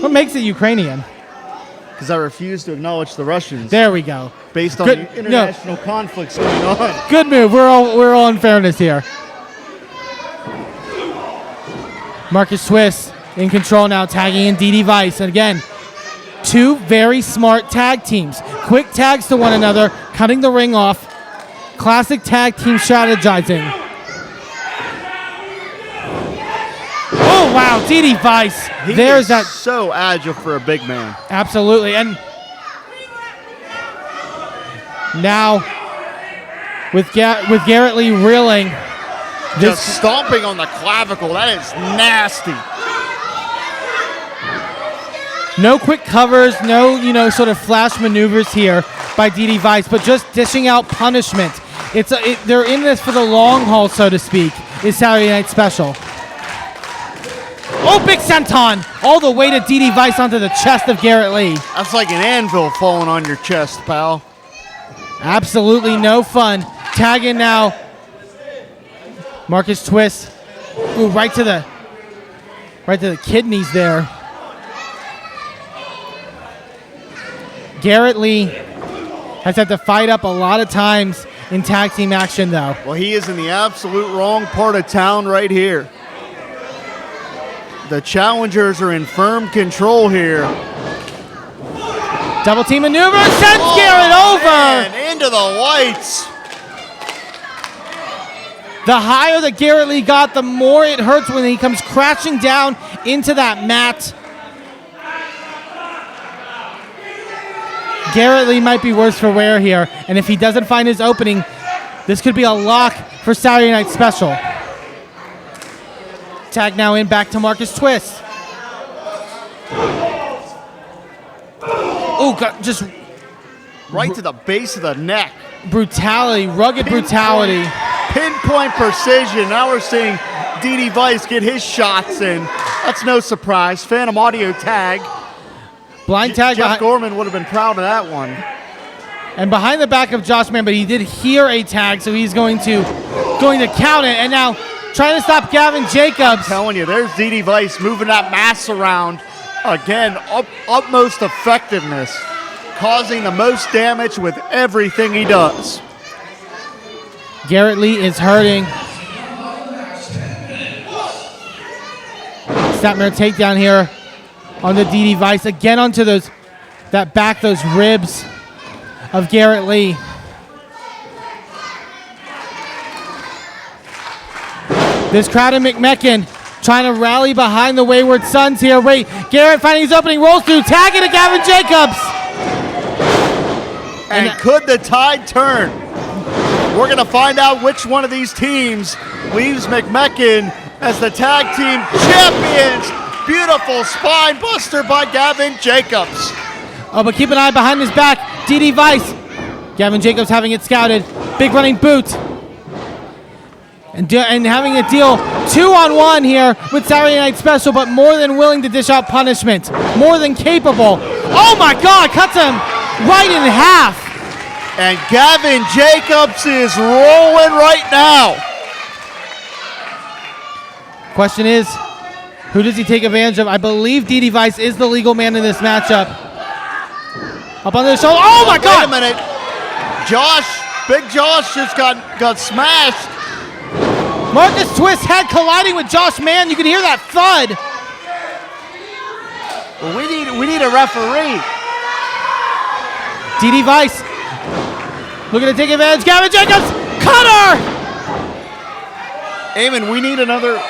What makes it Ukrainian? Because I refuse to acknowledge the Russians. There we go. Based on the international conflicts going on. Good move. We're all in fairness here. Marcus Twist in control now, tagging in DD Vice. And again, two very smart tag teams. Quick tags to one another, cutting the ring off. Classic tag team strategizing. Oh, wow, DD Vice. There's that. So agile for a big man. Absolutely. And now with Garrett Lee reeling. Just stomping on the clavicle. That is nasty. No quick covers, no sort of flash maneuvers here by DD Vice, but just dishing out punishment. They're in this for the long haul, so to speak. Is Saturday Night Special. Oh, big senton! All the way to DD Vice onto the chest of Garrett Lee. That's like an anvil falling on your chest, pal. Absolutely no fun. Tag in now. Marcus Twist. Ooh, right to the kidneys there. Garrett Lee has had to fight up a lot of times in tag team action, though. Well, he is in the absolute wrong part of town right here. The challengers are in firm control here. Double team maneuver sends Garrett over. Man, into the lights. The higher that Garrett Lee got, the more it hurts when he comes crashing down into that mat. Garrett Lee might be worse for wear here, and if he doesn't find his opening, this could be a lock for Saturday Night Special. Tag now in back to Marcus Twist. Oh, God, just right to the base of the neck. Brutality, rugged brutality. Pinpoint precision. Now we're seeing DD Vice get his shots in. That's no surprise. Phantom audio tag. Blind tag. Jeff Gorman would have been proud of that one. And behind the back of Josh Mann, but he did hear a tag, so he's going to count it. And now trying to stop Gavin Jacobs. I'm telling you, there's DD Vice moving that mass around. Again, utmost effectiveness, causing the most damage with everything he does. Garrett Lee is hurting. Snapmare takedown here on the DD Vice. Again onto those ribs of Garrett Lee. This crowd in McMecken trying to rally behind the Wayward Sons here. Wait, Garrett finding his opening, rolls through, tagging to Gavin Jacobs. And could the tide turn? We're going to find out which one of these teams leaves McMecken as the tag team champions. Beautiful spine buster by Gavin Jacobs. Oh, but keep an eye behind his back. DD Vice. Gavin Jacobs having it scouted. Big running boot. And having a deal 2-on-1 here with Saturday Night Special, but more than willing to dish out punishment. More than capable. Oh my God, cuts him right in half. And Gavin Jacobs is rolling right now. Question is, who does he take advantage of? I believe DD Vice is the legal man in this matchup. Up on the shoulder. Oh my God! Wait a minute. Big Josh just got smashed. Marcus Twist head colliding with Josh Mann. You can hear that thud. We need a referee. DD Vice looking to take advantage. Gavin Jacobs, cutter! Eamon, we need another.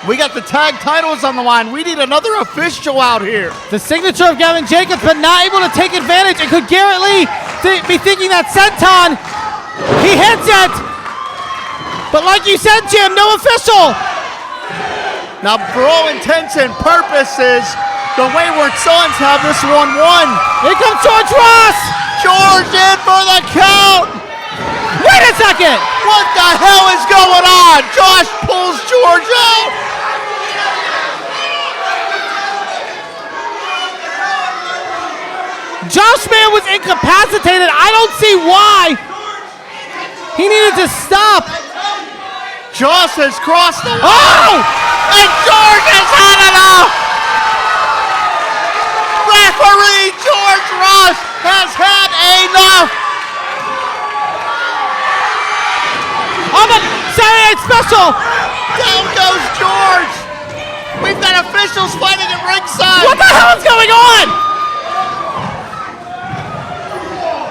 We got the tag titles on the line. We need another official out here. The signature of Gavin Jacobs, but not able to take advantage. And could Garrett Lee be thinking that senton? He hits it! But like you said, Jim, no official! Now, for all intents and purposes, the Wayward Sons have this one won. Here comes George Ross! George in for the count! Wait a second! What the hell is going on? Josh pulls George out! Josh Man was incapacitated. I don't see why. He needed to stop. Josh has crossed the line. Oh! And George has had enough! Referee George Ross has had enough! Oh, but Saturday Night Special! Down goes George! We've got officials fighting at ringside! What the hell is going on?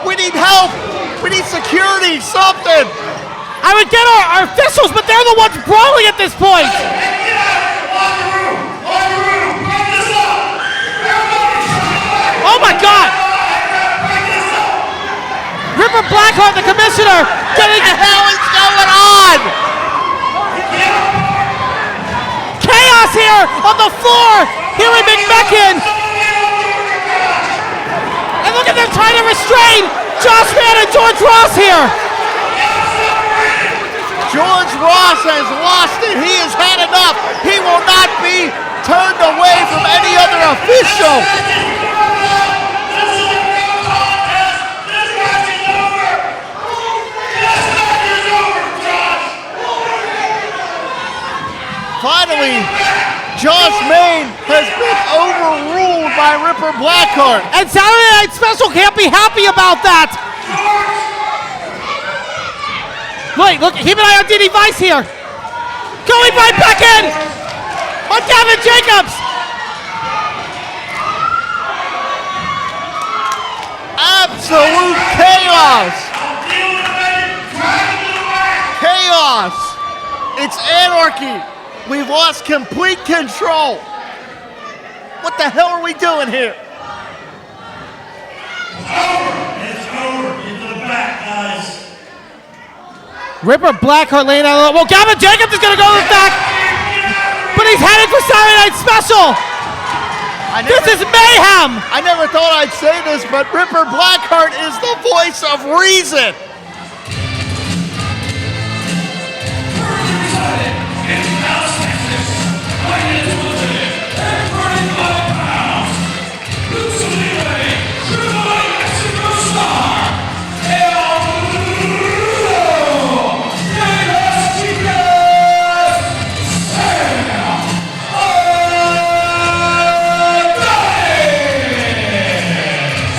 We need help! We need security, something! I would get our officials, but they're the ones brawling at this point! Oh my God! Ripper Blackheart, the commissioner, getting... What the hell is going on? Chaos here on the floor! Here in McMecken! And look at them trying to restrain Josh Man and George Ross here! George Ross has lost it. He has had enough. He will not be turned away from any other official. Finally, Josh Main has been overruled by Ripper Blackheart. And Saturday Night Special can't be happy about that! Wait, look, keep an eye on DD Vice here. Going right back in on Gavin Jacobs. Absolute chaos. Chaos. It's anarchy. We've lost complete control. What the hell are we doing here? It's over. Get to the back, guys. Ripper Blackheart laying out low. Well, Gavin Jacobs is going to go to the back, but he's headed for Saturday Night Special. This is mayhem. I never thought I'd say this, but Ripper Blackheart is the voice of reason.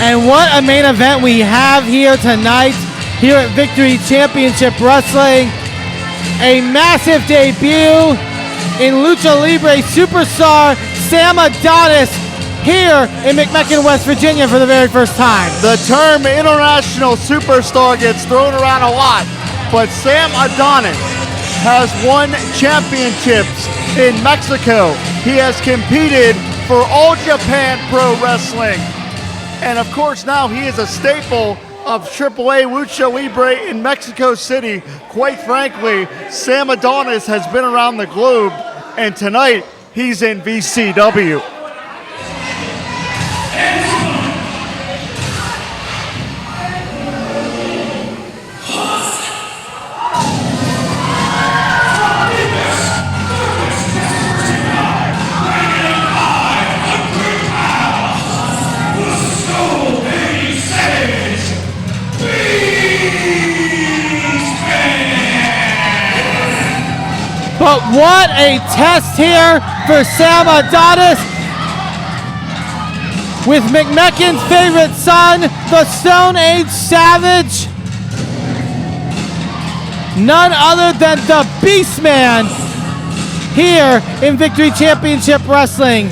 And what a main event we have here tonight, here at Victory Championship Wrestling. A massive debut in Lucha Libre superstar Sam Adonis here in McMecken, West Virginia for the very first time. The term international superstar gets thrown around a lot, but Sam Adonis has won championships in Mexico. He has competed for All Japan Pro Wrestling. And of course, now he is a staple of AAA Lucha Libre in Mexico City. Quite frankly, Sam Adonis has been around the globe, and tonight he's in VCW. But what a test here for Sam Adonis with McMecken's favorite son, the Stone Age Savage. None other than the Beastman here in Victory Championship Wrestling.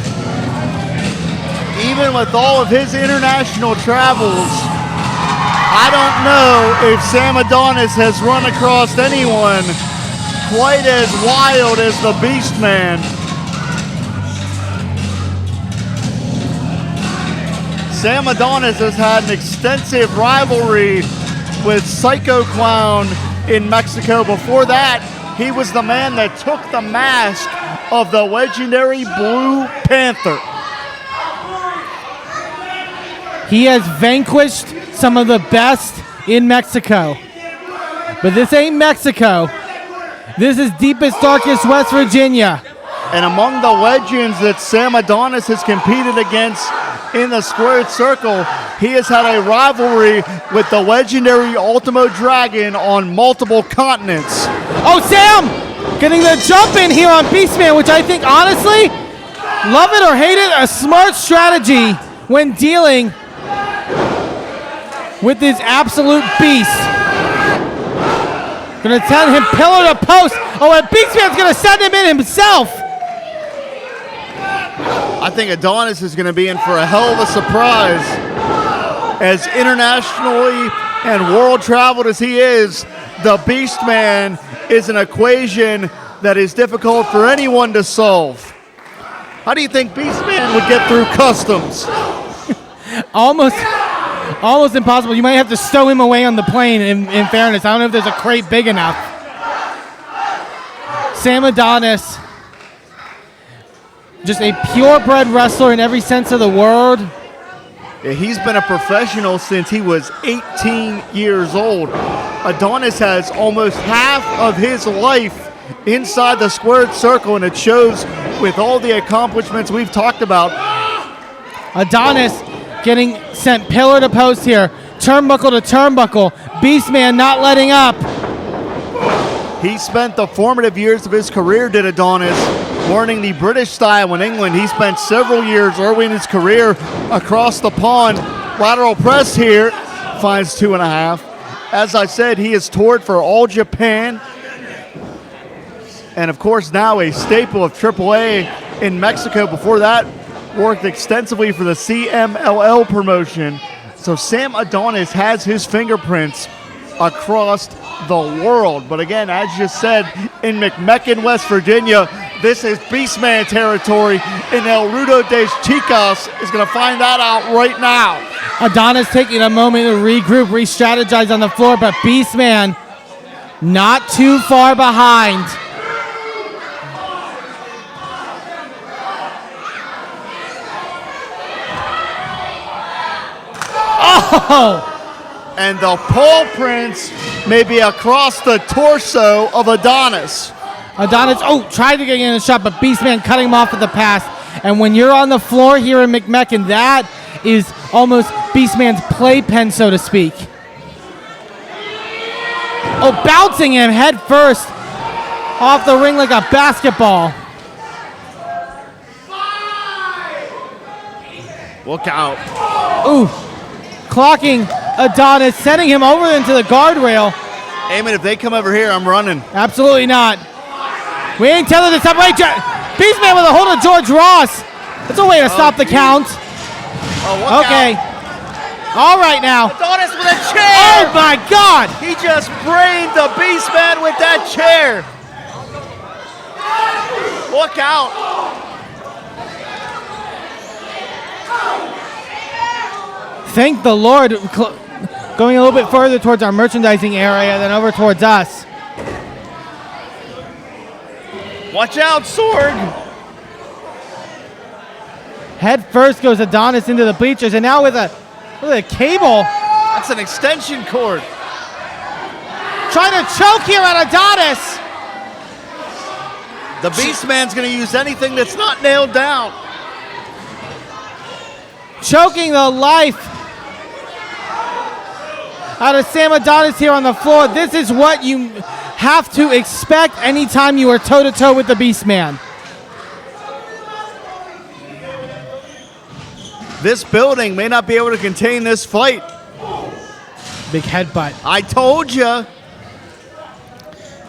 even with all of his international travels, I don't know if Sam Adonis has run across anyone quite as wild as the Beastman. Sam Adonis has had an extensive rivalry with Psycho Clown in Mexico. Before that, he was the man that took the mask of the legendary Blue Panther. He has vanquished some of the best in Mexico. But this ain't Mexico. This is deepest, darkest West Virginia. And among the legends that Sam Adonis has competed against in the squared circle, he has had a rivalry with the legendary Ultimo Dragon on multiple continents. Oh, Sam! Getting the jump in here on Beastman, which I think, honestly, love it or hate it, a smart strategy when dealing with this absolute beast. Gonna send him pillar to post. Oh, and Beastman's gonna send him in himself. I think Adonis is going to be in for a hell of a surprise. As internationally and world traveled as he is, the Beastman is an equation that is difficult for anyone to solve. How do you think Beastman would get through customs? Almost impossible. You might have to stow him away on the plane, in fairness. I don't know if there's a crate big enough. Sam Adonis, just a purebred wrestler in every sense of the word. Yeah, he's been a professional since he was 18 years old. Adonis has almost half of his life inside the squared circle, and it shows with all the accomplishments we've talked about. Adonis getting sent pillar to post here, turnbuckle to turnbuckle. Beastman not letting up. He spent the formative years of his career, did Adonis, learning the British style in England. He spent several years early in his career across the pond. Lateral press here, finds 2.5. As I said, he has toured for All Japan. And of course now a staple of AAA in Mexico. Before that, worked extensively for the CMLL promotion. So Sam Adonis has his fingerprints across the world. But again, as you said, in McMecken, West Virginia, this is Beastman territory, and El Rudo de Chicas is going to find that out right now. Adonis taking a moment to regroup, re-strategize on the floor, but Beastman not too far behind. Oh! And the paw prints may be across the torso of Adonis. Adonis, tried to get in a shot, but Beastman cutting him off at the pass. And when you're on the floor here in McMecken, that is almost Beastman's playpen, so to speak. Oh, bouncing him head first off the ring like a basketball. Look out. Ooh, clocking Adonis, sending him over into the guardrail. Eamon, if they come over here, I'm running. Absolutely not. We ain't telling this up. Wait, Beastman with a hold of George Ross. That's a way to stop the count. Oh, okay. Out. All right now. Adonis with a chair. Oh my God. He just brained the Beastman with that chair. Look out. Thank the Lord. Going a little bit further towards our merchandising area than over towards us. Watch out, Sword. Head first goes Adonis into the bleachers, and now with a cable. That's an extension cord. Trying to choke here on Adonis. The Beastman's going to use anything that's not nailed down. Choking the life out of Sam Adonis here on the floor. This is what you have to expect anytime you are toe-to-toe with the Beastman. This building may not be able to contain this fight. Big headbutt. I told you.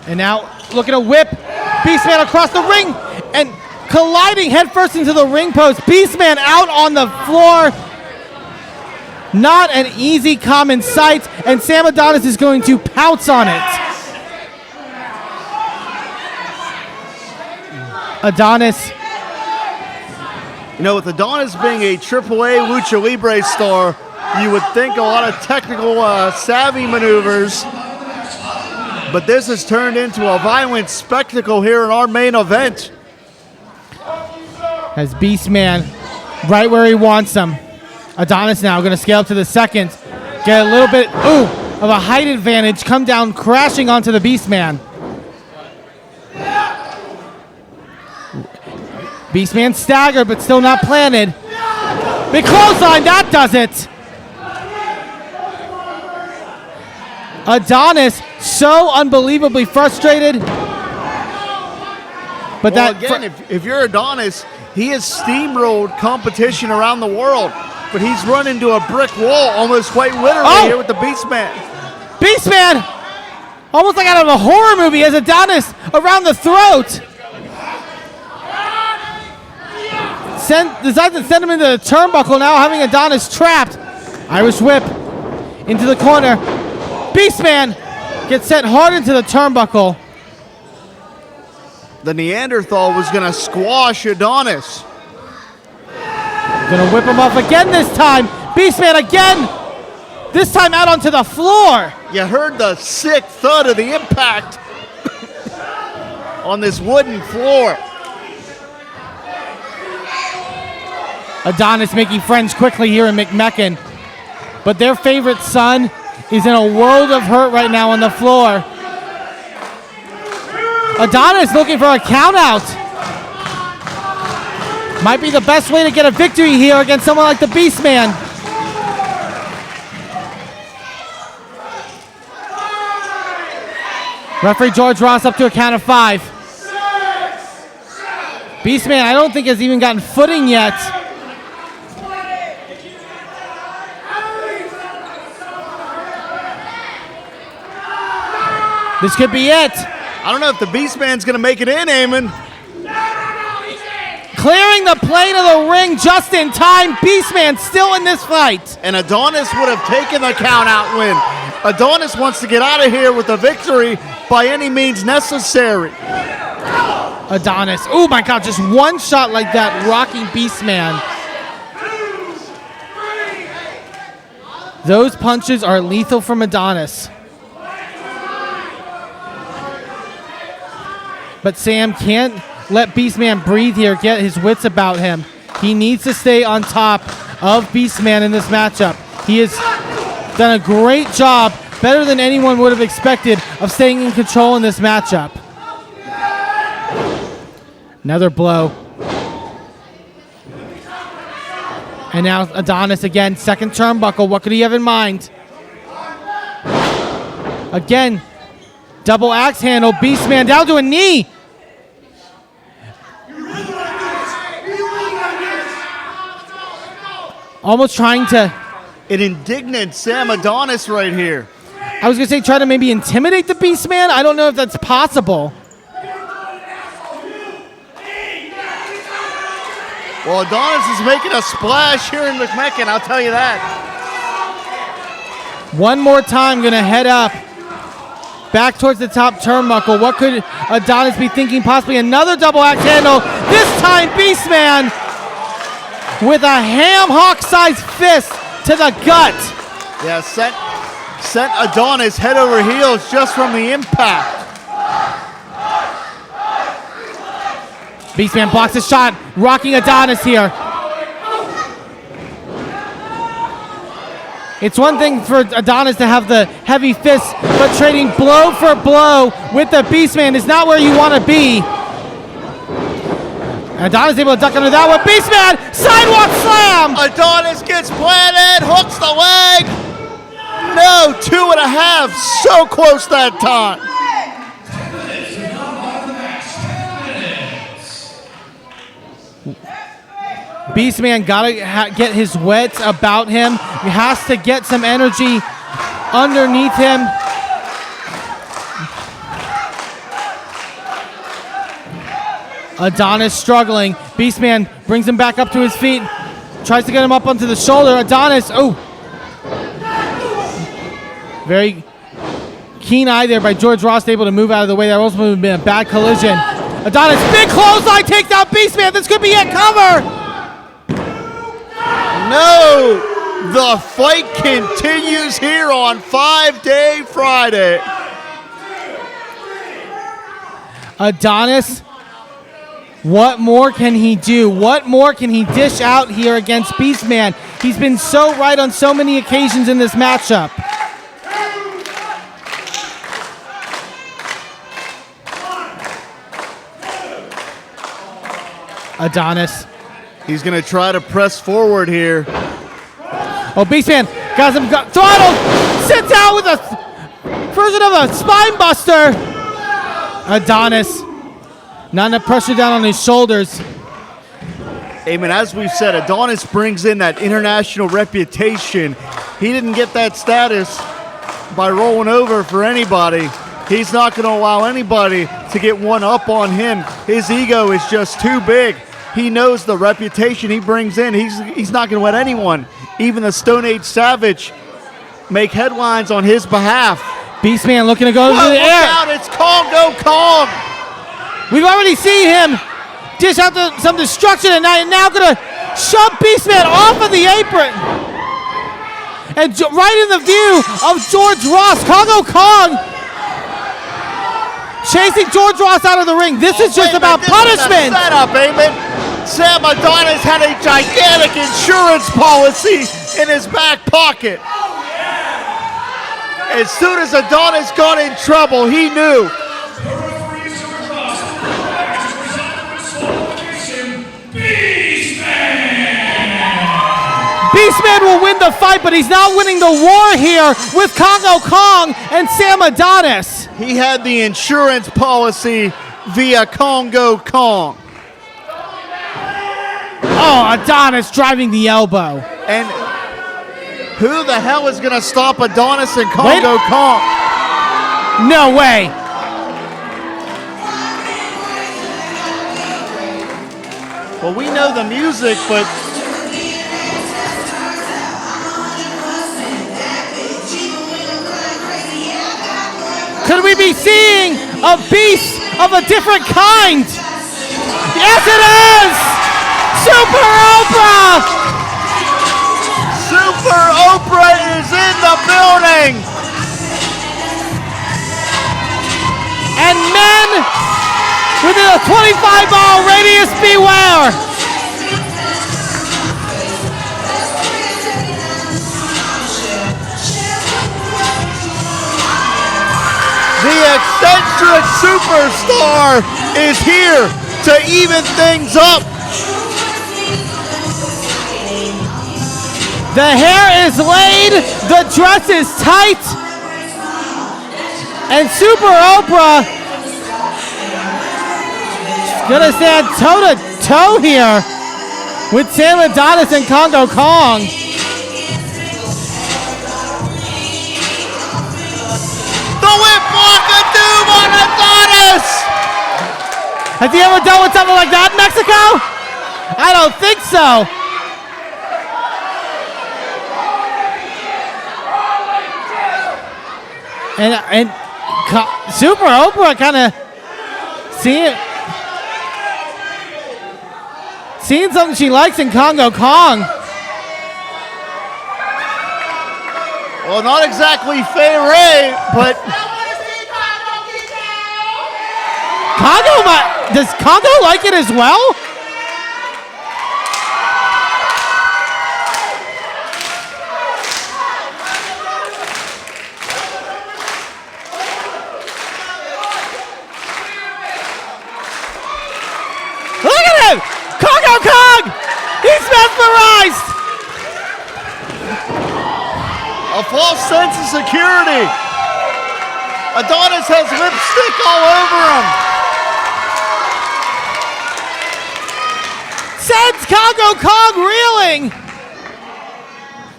And now looking to whip Beastman across the ring. And colliding headfirst into the ring post. Beastman out on the floor. Not an easy common sight, and Sam Adonis is going to pounce on it. Adonis. You know, with Adonis being a AAA Lucha Libre star, you would think a lot of technical, savvy maneuvers, but this has turned into a violent spectacle here in our main event. As Beastman right where he wants him. Adonis now going to scale up to the second. Get a little bit of a height advantage. Come down crashing onto the Beastman. Beastman staggered, but still not planted. Big clothesline, that does it. Adonis so unbelievably frustrated. But well, again, if you're Adonis, he has steamrolled competition around the world, but he's run into a brick wall almost quite literally here with the Beastman. Beastman, almost like out of a horror movie, as Adonis around the throat. Decides to send him into the turnbuckle now, having Adonis trapped. Irish whip into the corner. Beastman gets sent hard into the turnbuckle. The Neanderthal was going to squash Adonis. Gonna whip him off again this time. Beastman again. This time out onto the floor. You heard the sick thud of the impact on this wooden floor. Adonis making friends quickly here in McMecken. But their favorite son is in a world of hurt right now on the floor. Adonis looking for a count out. Might be the best way to get a victory here against someone like the Beastman. Referee George Ross up to a count of 5. Beastman, I don't think has even gotten footing yet. This could be it. I don't know if the Beastman's going to make it in, Eamon. Clearing the plane of the ring just in time. Beastman still in this fight. And Adonis would have taken the count-out win. Adonis wants to get out of here with a victory by any means necessary. Adonis, oh my God, just one shot like that, rocking Beastman. Those punches are lethal from Adonis. But Sam can't let Beastman breathe here, get his wits about him. He needs to stay on top of Beastman in this matchup. He has done a great job, better than anyone would have expected, of staying in control in this matchup. Another blow. And now Adonis again, second turnbuckle. What could he have in mind? Again, double axe handle. Beastman down to a knee. Almost trying to... An indignant Sam Adonis right here. I was going to say try to maybe intimidate the Beastman. I don't know if that's possible. Well, Adonis is making a splash here in McMecken, I'll tell you that. One more time, going to head up. Back towards the top turnbuckle. What could Adonis be thinking? Possibly another double axe handle. This time, Beastman with a ham hock-sized fist to the gut. Yeah, sent Adonis head over heels just from the impact. Beastman blocks a shot, rocking Adonis here. It's one thing for Adonis to have the heavy fists, but trading blow for blow with the Beastman is not where you want to be. Adonis able to duck under that one. Beastman, sidewalk slam! Adonis gets planted, hooks the leg. No, 2.5, so close that time. Beastman gotta get his wits about him. He has to get some energy underneath him. Adonis struggling. Beastman brings him back up to his feet. Tries to get him up onto the shoulder. Adonis, very keen eye there by George Ross, able to move out of the way. That also would have been a bad collision. Adonis, big clothesline, take down Beastman. This could be it, cover. No, the fight continues here on 5 Day Friday. Adonis, what more can he do? What more can he dish out here against Beastman? He's been so right on so many occasions in this matchup. Adonis. He's going to try to press forward here. Oh, Beastman got him throttled. Sits out with a version of a spine buster. Adonis. Not enough pressure down on his shoulders. Amen. As we've said, Adonis brings in that international reputation. He didn't get that status by rolling over for anybody. He's not going to allow anybody to get one up on him. His ego is just too big. He knows the reputation he brings in. He's not going to let anyone, even the Stone Age Savage, make headlines on his behalf. Beastman looking to go into the air. Look out, it's Kongo Kong. We've already seen him dish out some destruction tonight, and now going to shove Beastman off of the apron. And right in the view of George Ross, Kongo Kong chasing George Ross out of the ring. This is just about punishment. Set up, Amen. Sam Adonis had a gigantic insurance policy in his back pocket. As soon as Adonis got in trouble, he knew. Beastman will win the fight, but he's not winning the war here with Kongo Kong and Sam Adonis. He had the insurance policy via Kongo Kong. Oh, Adonis driving the elbow. And who the hell is going to stop Adonis and Kongo Kong? No way. Well, we know the music, but could we be seeing a beast of a different kind? Yes, it is! Super Oprah! Super Oprah is in the building! And men within a 25-mile radius, beware! The eccentric superstar is here to even things up. The hair is laid, the dress is tight, and Super Oprah is gonna stand toe-to-toe here with Sam Adonis and Kongo Kong. The whip walk of doom on Adonis! Has he ever done with something like that in Mexico? I don't think so. And Super Oprah kind of seeing something she likes in Kongo Kong. Well, not exactly Fay Ray, but Does Kongo like it as well? Look at him! Kongo Kong! He's mesmerized! a false sense of security. Adonis has lipstick all over him. Sends Kongo Kong reeling.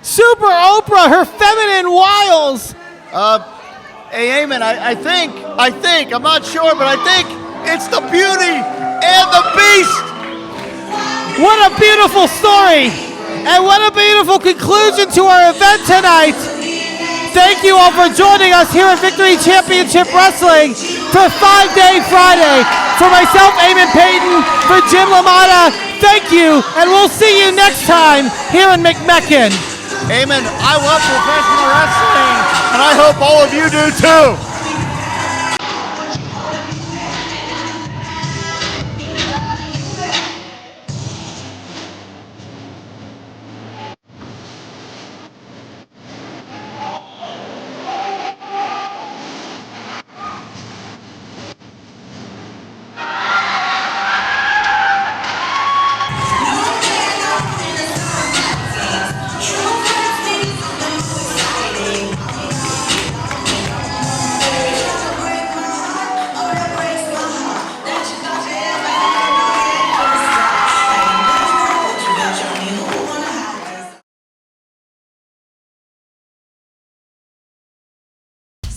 Super Oprah, her feminine wiles. Hey, Eamon, I think, I'm not sure, but I think it's the beauty and the Beast. What a beautiful story, and what a beautiful conclusion to our event tonight. Thank you all for joining us here at Victory Championship Wrestling for 5 Day Friday. For myself, Eamon Payton, for Jim LaMotta, thank you, and we'll see you next time here in McMecken. Eamon, I love professional wrestling, and I hope all of you do too.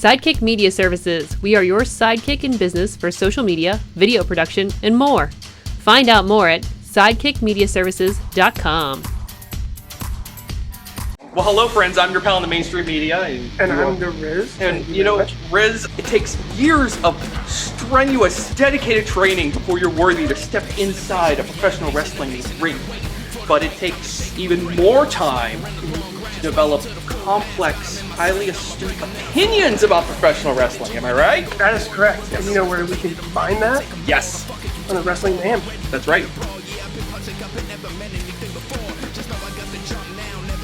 Sidekick Media Services. We are your sidekick in business for social media, video production, and more. Find out more at sidekickmediaservices.com. Well, hello, friends. I'm your pal in the mainstream media. And I'm the Riz. And you know, Riz, it takes years of strenuous, dedicated training before you're worthy to step inside a professional wrestling ring. But it takes even more time to develop complex, highly astute opinions about professional wrestling. Am I right? That is correct. And you know where we can find that? Yes. On the Wrestling Mayhem. That's right.